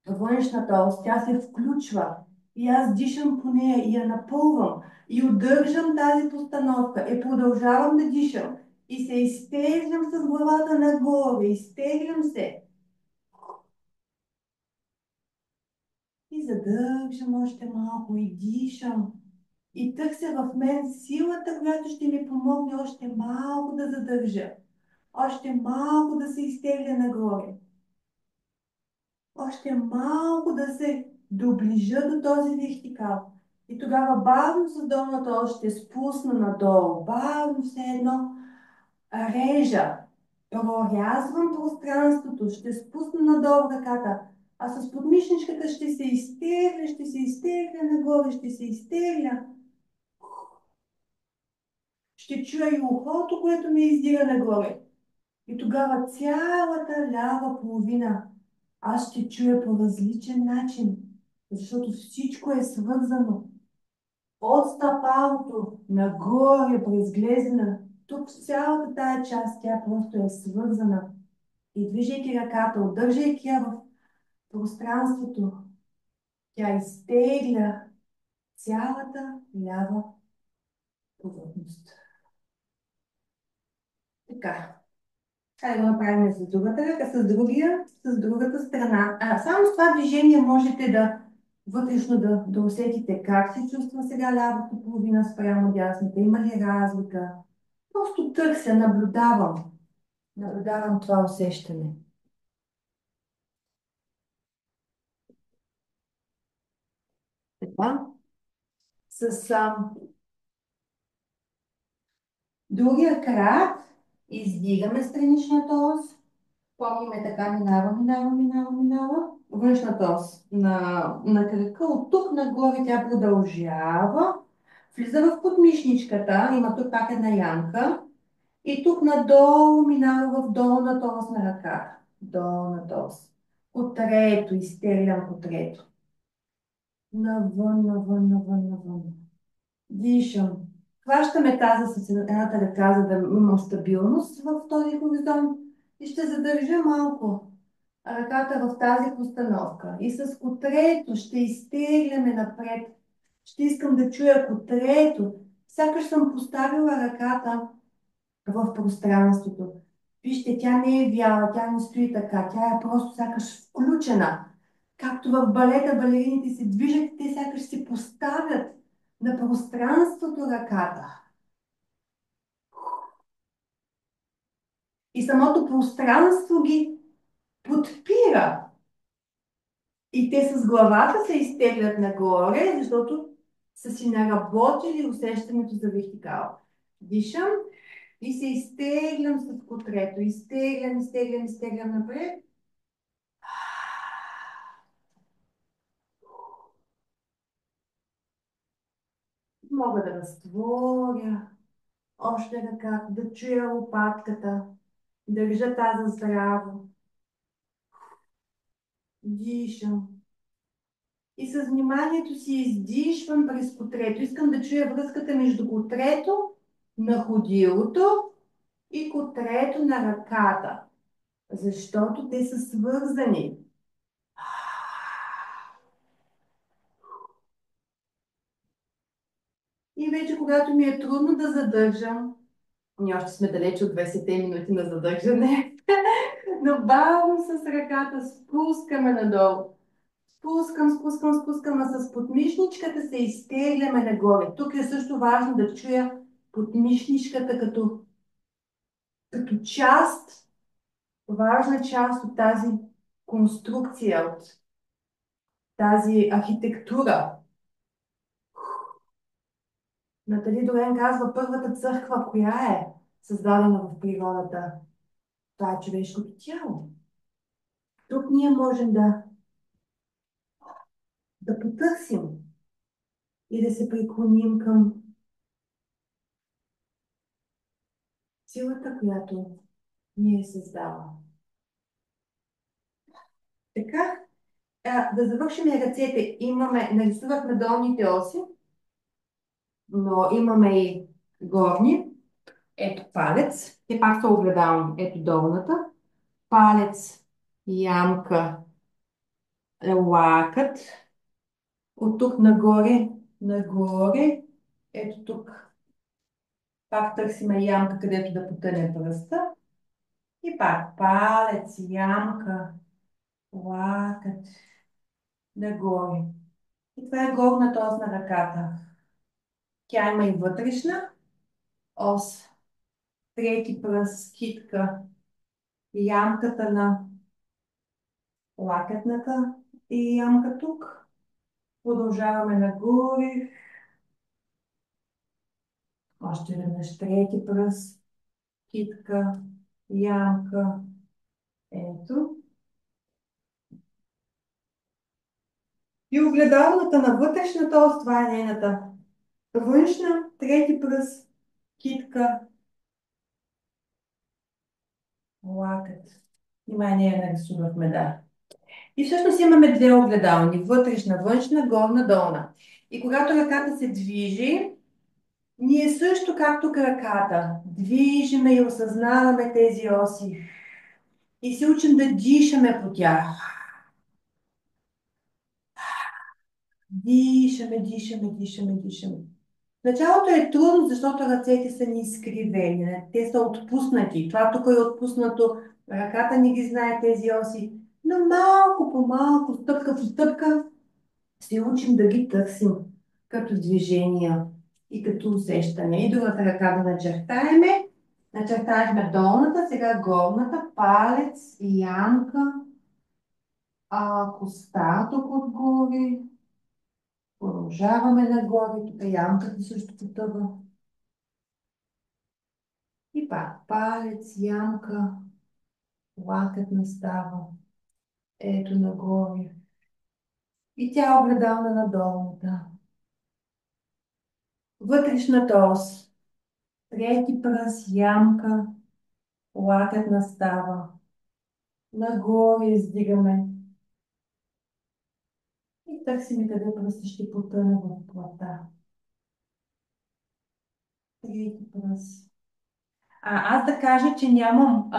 външната ос, тя се включва. И аз дишам по нея и я напълвам. И удържам тази постановка. И продължавам да дишам. И се изтеглям с главата нагоре. Изтеглям се. И задържам още малко и дишам. И търся в мен силата, която ще ми помогне още малко да задържа. Още малко да се изтегля нагоре. Още малко да се доближа до този вертикал. И тогава бавно с долната ос ще спусна надолу. Бавно все едно режа. Прорязвам пространството. Ще спусна надолу ръката. А с подмишничката ще се изтегля нагоре, ще се изтегля. Ще чуя и ухото, което ми издира нагоре. И тогава цялата лява половина аз ще чуя по различен начин, защото всичко е свързано. От стъпалото нагоре през глезена, тук в цялата тая част тя просто е свързана. И движейки ръката, удържайки я в пространството, тя изтегля цялата лява повърхност. Така. Хайде да го направим с другата ръка, с другата страна. Само с това движение можете вътрешно да усетите как се чувства сега лявата половина спрямо дясната. Има ли разлика? Просто търся, наблюдавам. Наблюдавам това усещане. Така. С другия крак издигаме страничната ос. Помниме така, минава. Външната ос на крака. От тук нагоре тя продължава. Влиза в подмишничката. Има тук пак една ямка. И тук надолу минава в долната ос на ръката. Долната ос. Котрето, изтеглям котрето. Навън. Дишам. Хващаме таза с едната ръка, за да имам стабилност в този хоризонт. И ще задържа малко ръката в тази постановка. И с котрето ще изтегляме напред. Ще искам да чуя котрето. Сякаш съм поставила ръката в пространството. Вижте, тя не е вяла, тя не стои така. Тя е просто сякаш включена. Както в балета балерините се движат, те сякаш се поставят на пространството ръката. И самото пространство ги подпира. И те с главата се изтеглят нагоре, защото са си наработили усещането за вертикал. Дишам и се изтеглям с котрето. Изтеглям напред. Мога да разтворя още ръката, да чуя лопатката, държа таза здраво. Дишам. И с вниманието си издишвам през котрето. Искам да чуя връзката между котрето на ходилото и котрето на ръката, защото те са свързани. И вече, когато ми е трудно да задържам, ние още сме далече от 20 минути на задържане, но бавно с ръката спускаме надолу. Спускам, а с подмишничката се изтегляме нагоре. Тук е също важно да чуя подмишничката като част, важна част от тази конструкция, от тази архитектура. Натали Дорен казва, първата църква, коя е създадена в природата? Това е човешкото тяло. Тук ние можем да потърсим и да се преклоним към силата, която ни е създала. Така, да завършим ръцете. Нарисувахме долните оси, но имаме и горни. Ето палец. Те пак са огледални. Ето долната. Палец, ямка, лакът. От тук нагоре. Ето тук. Пак търсиме ямка, където да потъне пръста. И пак палец, ямка, лакът, нагоре. И това е горната ос на ръката. Тя има и вътрешна ос. Трети пръст, китка, ямката на лакътната и ямка тук. Продължаваме нагоре. Още веднъж трети пръст, китка, ямка. Ето. И огледалната на вътрешната ос, това е нейната външна, трети пръст, китка, лакът. Нима ние я нарисувахме, да. И всъщност имаме две огледални. Вътрешна, външна, горна, долна. И когато ръката се движи, ние също както краката движиме и осъзнаваме тези оси. И се учим да дишаме по тях. Дишаме, дишаме, дишаме, дишаме. Началото е трудно, защото ръцете са ни изкривени. Те са отпуснати. Това тук е отпуснато. Ръката не ги знае тези оси. Но малко по малко, стъпка по стъпка, се учим да ги търсим като движения и като усещане. И другата ръка да начертаеме. Начертахме долната, сега горната, палец, ямка, коста тук отгоре. Продължаваме нагоре, тук ямката също потъва. И пак палец, ямка, лакът настава. Ето нагоре. И тя огледална на долната. Вътрешната ос. Трети пръст, ямка, лакът настава. Нагоре издигаме. И търсим къде пръстът ще потъне в плата. Трети пръст. Аз да кажа, че нямам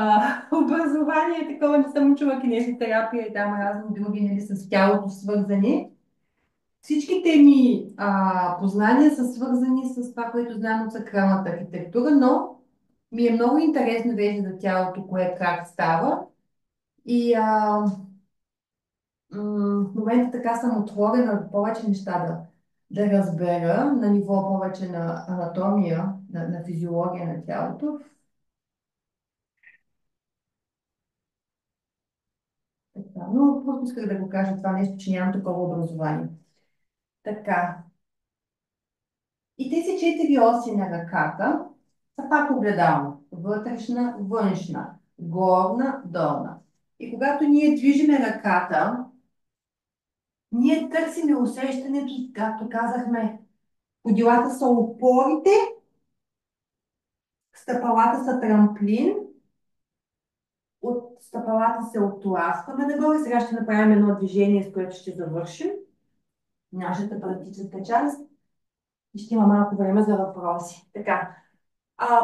образование, такова не съм учила кинезитерапия и там разни други, нали, с тялото свързани. Всичките ми познания са свързани с това, което знам от сакралната архитектура, но ми е много интересно вече за тялото, кое как става. И в момента така съм отворена да повече неща да разбера на ниво повече на анатомия, на физиология на тялото. Така, но просто исках да го кажа това нещо, че нямам такова образование. Така. И тези четири оси на ръката са пак огледално. Вътрешна, външна, горна, долна. И когато ние движиме ръката, ние търсиме усещането, както казахме, подилата са опорите, стъпалата са трамплин, от стъпалата се отласкваме нагоре. Сега ще направим едно движение, с което ще завършим нашата практическа част. И ще има малко време за въпроси. Така,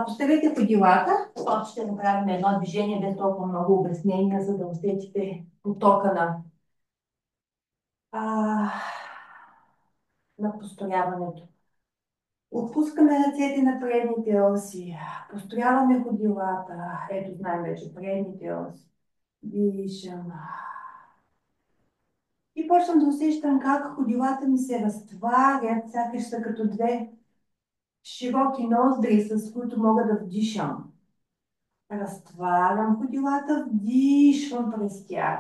поставете подилата. Ще направим едно движение без толкова много обяснения, за да усетите потока а, на построяването. Отпускаме ръцете на предните оси. Построяваме ходилата. Ето знаем вече предните оси. Дишам. И почвам да усещам как ходилата ми се разтварят, сякаш са като две широки ноздри, с които мога да вдишам. Разтварям ходилата, вдишвам през тях.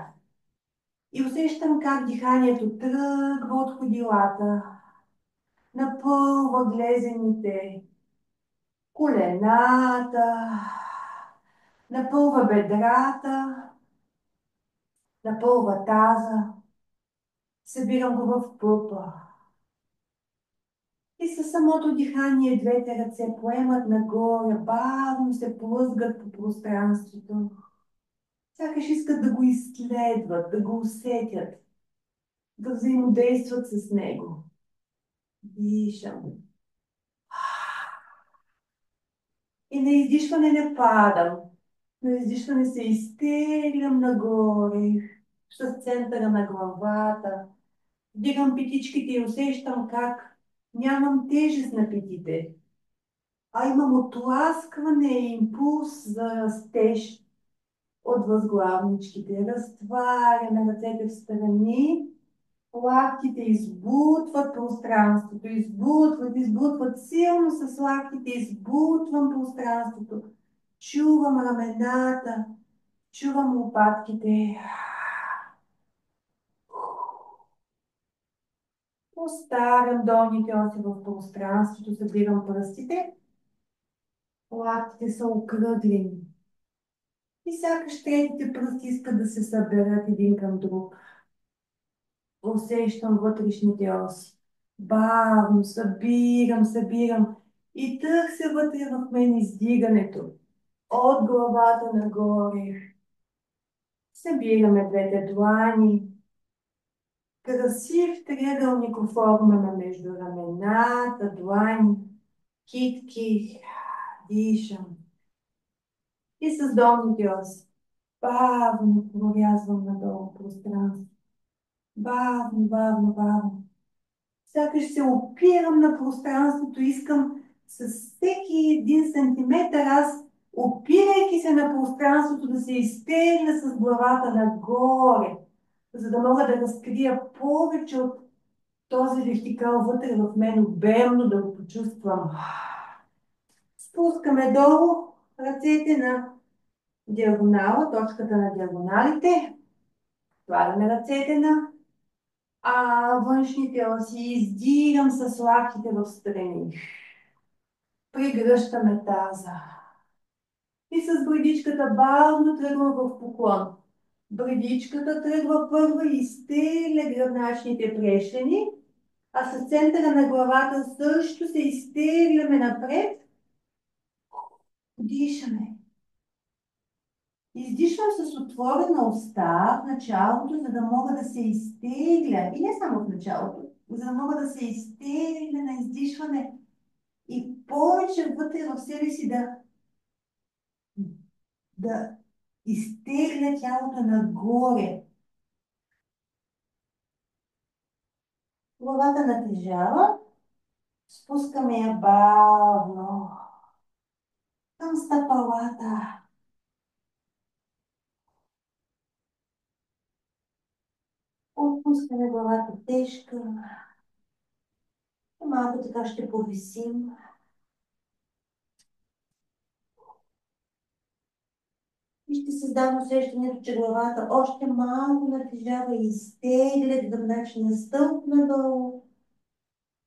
И усещам как диханието тръгва от ходилата, напълва глезените, колената, напълва бедрата, напълва таза, събирам го в пъпа. И със самото дихание двете ръце поемат нагоре, бавно се плъзгат по пространството. Сякаш искат да го изследват, да го усетят, да взаимодействат с него. Дишам. И на издишване не падам. На издишване се изтеглям нагоре, с центъра на главата. Вдигам петичките и усещам как нямам тежест на петите, а имам отласкване и импулс за растеж от възглавничките. Разтваряме ръцете в страни, лактите избутват пространството, избутват силно с лактите, избутвам пространството. Чувам рамената, чувам лопатките. Оставям долните оси в пространството, събирам пръстите. Лактите са окръглени. И сякаш третите пръсти искат да се съберат един към друг. Усещам вътрешните оси. Бавно събирам и търся вътре в мен издигането. От главата нагоре. Събираме двете длани. Красив триъгълников форма между рамената, длани, китки. Дишам. И с долните оси. Бавно прорязвам надолу пространство. Бавно. Сякаш се опирам на пространството, искам с всеки един сантиметър аз, опирайки се на пространството, да се изтегля с главата нагоре, за да мога да разкрия повече от този вертикал вътре в мен, обемно да го почувствам. Спускаме долу ръцете на диагонала, точката на диагоналите. Слагаме ръцете на външните оси. Издигам с лактите в страни. Пригръщаме таза. И с брадичката бавно тръгвам в поклон. Брадичката тръгва първа и изтегля гръбначните прешени, а с центъра на главата също се изтегляме напред. Дишаме. Издишвам с отворена уста в началото, за да мога да се изтегля. И не само в началото, за да мога да се изтегля на издишване и повече вътре в себе си да изтегля тялото нагоре. Главата натежава, спускаме я бавно към стъпалата. Отпускаме главата тежка. И малко така ще повисим. И ще създам усещането, че главата още малко натежава и изтегля гръбначния стълб надолу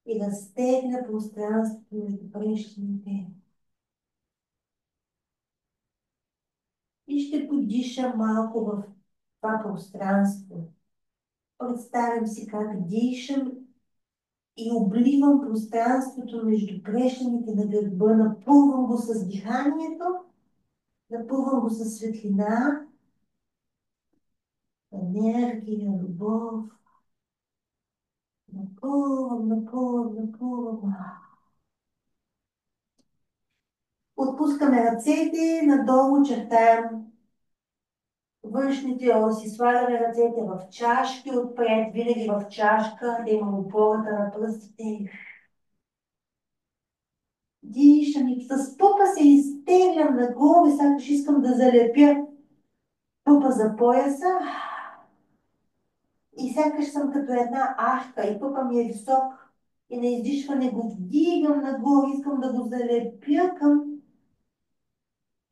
и разтегля пространството между прещините. И ще подиша малко в това пространство. Представям си как дишам и обливам пространството между прещените на гърба. Напълвам го с диханието, напълвам го с светлина, енергия, любов. Напълвам. Отпускаме ръцете, надолу чертаем външните оси, слагаме ръцете в чашки отпред, винаги в чашка, да имам опората на пръстите. Дишам и с пупа се изтеглям нагоре, сякаш искам да залепя пупа за пояса и сякаш съм като една ахка и пупа ми е висок и на издишване го вдигам нагоре, искам да го залепя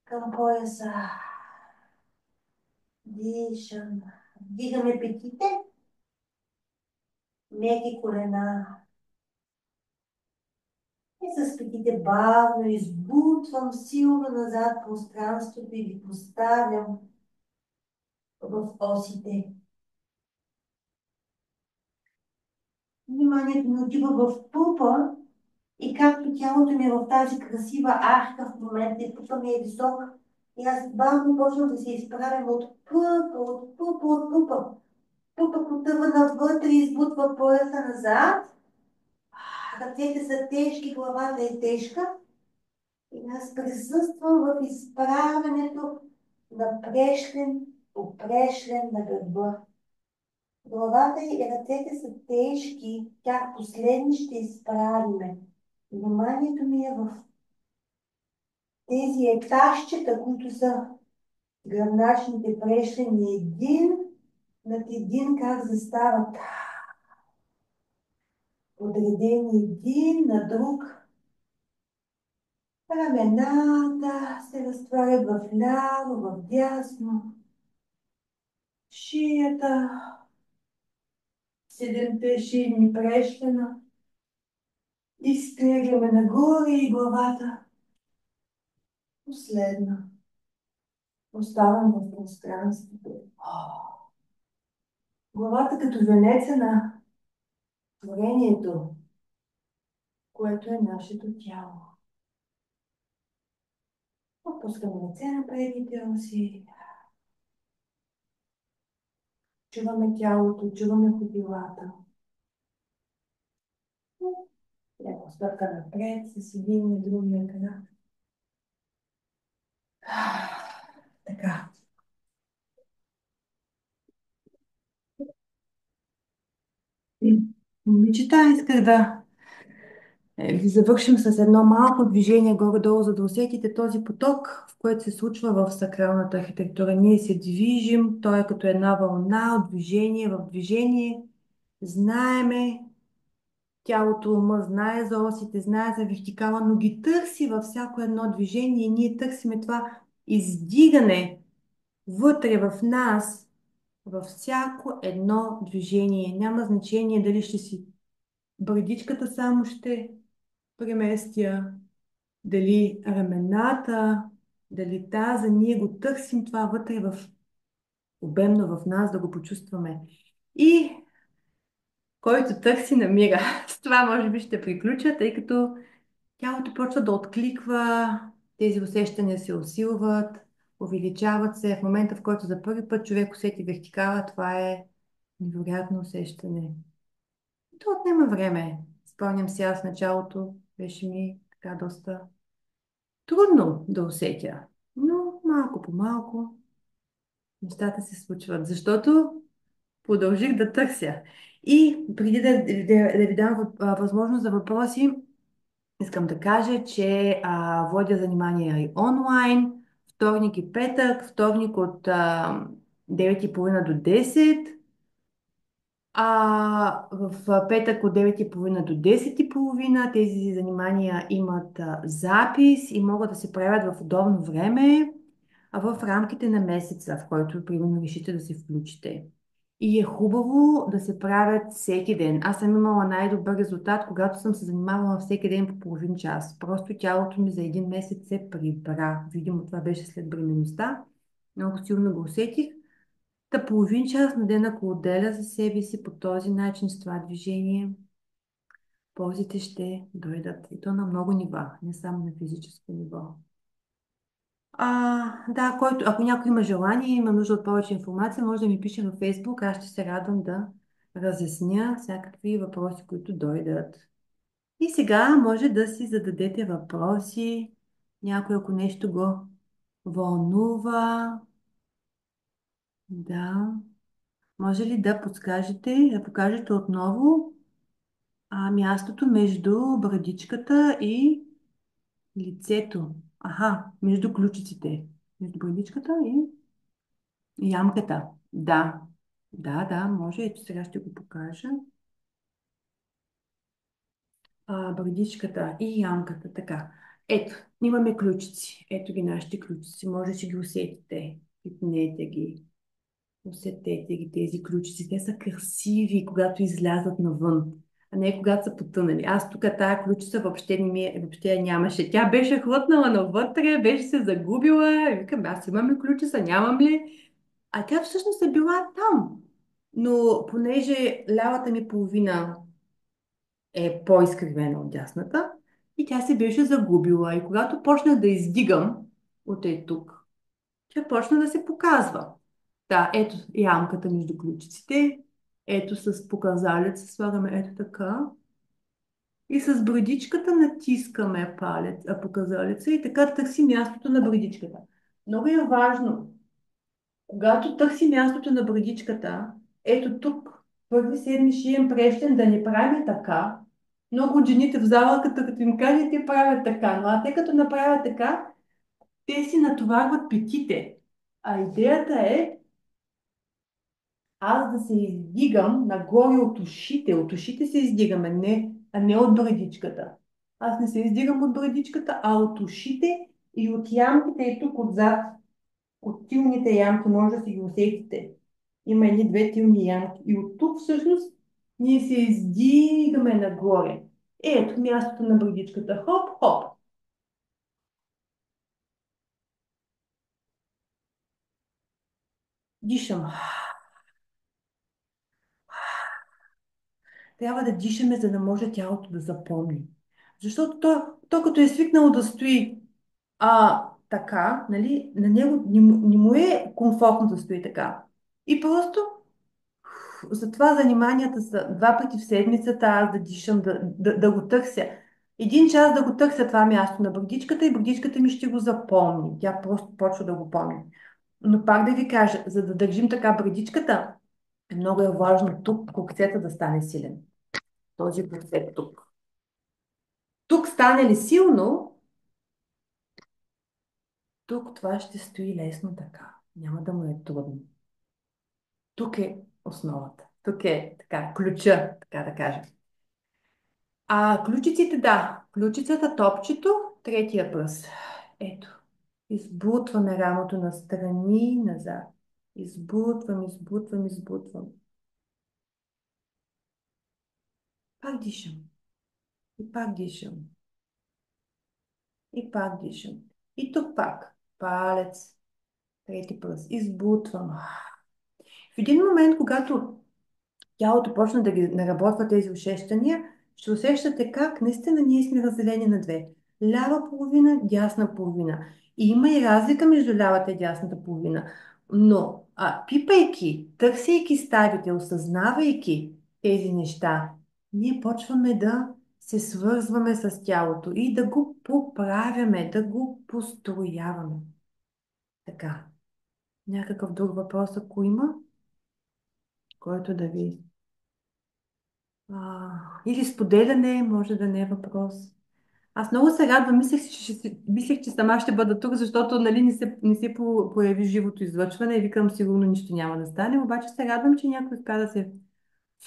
към пояса. Дишам. Вдигаме петите, меки колена. И с петите бавно избутвам силно назад пространството и ги поставям в осите. Вниманието ми отива в пупа и както тялото ми е в тази красива арка в момента и пупа ми е висока, и аз бавно почвам да се изправям от пупа. Пупа потъва навътре и избутва пояса назад. Ръцете са тежки, главата е тежка. И аз присъствам в изправянето на прешлен, опрешлен на гърба. Главата и ръцете са тежки, тях последни ще изправиме. Вниманието ми е в тези етажчета, които са гръбначните прешлени един над един, как застават подредени един на друг. Рамената се разтварят в ляво, в дясно. Шията седемте шийни прещена, изтегляме нагоре и главата. Последна. Оставам в пространството. Главата като венеца на творението, което е нашето тяло. Опускаме ръце на предните си. Чуваме тялото, чуваме ходилата. Леко стъпка напред с един и другия крак. Така. Момичета, исках да ви завършим с едно малко движение горе-долу, за да усетите този поток, в който се случва в сакралната архитектура. Ние се движим, той е като една вълна от движение в движение. Знаеме, тялото ума знае за осите, знае за вертикала, но ги търси във всяко едно движение и ние търсиме това издигане вътре в нас, във всяко едно движение. Няма значение дали ще си брадичката само ще преместя, дали рамената, дали таза, ние го търсим това вътре в обемно в нас, да го почувстваме. И който търси, намира. С това може би ще приключа, тъй като тялото почва да откликва, тези усещания се усилват, увеличават се. В момента, в който за първи път човек усети вертикала, това е невероятно усещане. То отнема време. Спомням си аз в началото, беше ми така доста трудно да усетя. Но малко по малко нещата се случват, защото продължих да търся. И преди да ви дам възможност за въпроси, искам да кажа, че водя занимания и онлайн, вторник и петък, вторник от 9:30 до 10, в петък от 9:30 до 10:30 тези занимания имат запис и могат да се правят в удобно време, в рамките на месеца, в който примерно решите да се включите. И е хубаво да се правят всеки ден. Аз съм имала най-добър резултат, когато съм се занимавала всеки ден по половин час. Просто тялото ми за един месец се прибра. Видимо това беше след бременността. Много силно го усетих. Та половин час на ден, ако отделя за себе си по този начин с това движение, ползите ще дойдат. И то на много нива, не само на физическо ниво. Да, ако някой има желание, има нужда от повече информация, може да ми пише във Facebook. Аз ще се радвам да разясня всякакви въпроси, които дойдат. И сега може да си зададете въпроси. Някой, ако нещо го вълнува. Да. Може ли да подскажете, да покажете отново мястото между брадичката и лицето? Аха, между ключиците. Между брадичката и ямката. Да. Да, да, може. Ето сега ще го покажа. Брадичката и ямката. Така. Ето, имаме ключици. Ето ги нашите ключици. Може да си ги усетите. Пипнете ги. Усетете ги тези ключици. Те са красиви, когато излязат навън, а не когато са потънали. Аз тук тая ключица въобще я нямаше. Тя беше хлътнала навътре, беше се загубила. И викам, аз имам ли ключица, нямам ли? А тя всъщност е била там. Но понеже лявата ми половина е по-изкривена от дясната, и тя се беше загубила. И когато почнах да издигам от тук, тя почна да се показва. Да, ето ямката между ключиците. Ето с показалец слагаме ето така. И с брадичката натискаме показалеца и така търси мястото на брадичката. Много е важно, когато търси мястото на брадичката, ето тук, първи седми шиен прещен, да не прави така. Много от жените в зала, като им кажа, те правят така. Но те като направят така, те си натоварват петите. А идеята е аз да се издигам нагоре от ушите. От ушите се издигаме, а не от брадичката. Аз не се издигам от брадичката, а от ушите и от ямките и тук отзад. От тилните ямки може да си ги усетите. Има едни две тилни ямки. И от тук всъщност ние се издигаме нагоре. Ето мястото на брадичката. Хоп, хоп. Дишам. Трябва да дишаме, за да може тялото да запомни. Защото то като е свикнало да стои така, нали, на него не му е комфортно да стои така. И просто затова заниманията са два пъти в седмицата, аз да дишам, да го търся. Един час да го търся това място на брадичката и брадичката ми ще го запомни. Тя просто почва да го помни. Но пак да ви кажа, за да държим така брадичката, много е важно тук кокцета да стане силен. Този кокцет тук. Тук стане ли силно, тук това ще стои лесно така. Няма да му е трудно. Тук е основата. Тук е така, ключа, така да кажем. Ключиците, да. Ключицата, топчето, третия пръст. Ето. Избутваме рамото настрани, назад. Избутвам, избутвам, избутвам. Пак дишам. И пак дишам. И пак дишам. И тук пак. Палец. Трети пръст. Избутвам. В един момент, когато тялото почна да ги наработва тези усещания, ще усещате как наистина ние сме разделени на две. Лява половина, дясна половина. И има и разлика между лявата и дясната половина. Но пипайки, търсейки старите, осъзнавайки тези неща, ние почваме да се свързваме с тялото и да го поправяме, да го построяваме. Така. Някакъв друг въпрос, ако има, който да ви или споделяне, може да не е въпрос. Аз много се радвам, мислех, че сама ще бъда тук, защото нали, не се появи живото излъчване и викам, сигурно нищо няма да стане, обаче се радвам, че някой успя да се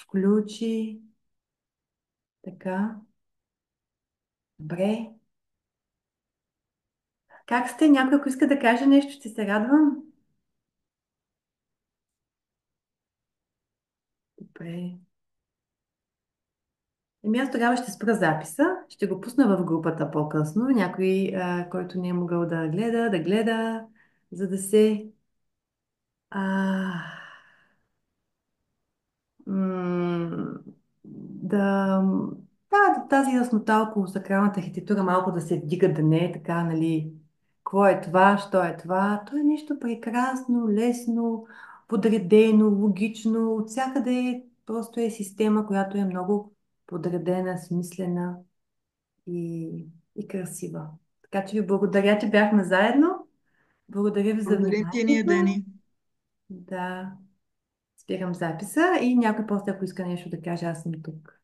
включи. Така, добре. Как сте? Някой, ако иска да каже нещо, ще се радвам. Добре. Еми аз тогава ще спра записа, ще го пусна в групата по-късно. Някой, който не е могъл да гледа, за да се а, м, да, да, тази яснота около сакралната архитектура малко да се вдига, да не е така, нали, какво е това, що е това. То е нещо прекрасно, лесно, подредено, логично. От всякъде просто е система, която е много подредена, смислена и, и красива. Така че ви благодаря, че бяхме заедно. Благодаря ви за Благодарим ти, ние, вниманието. Дани. Да, спирам записа и някой после, ако иска нещо да каже, аз съм тук.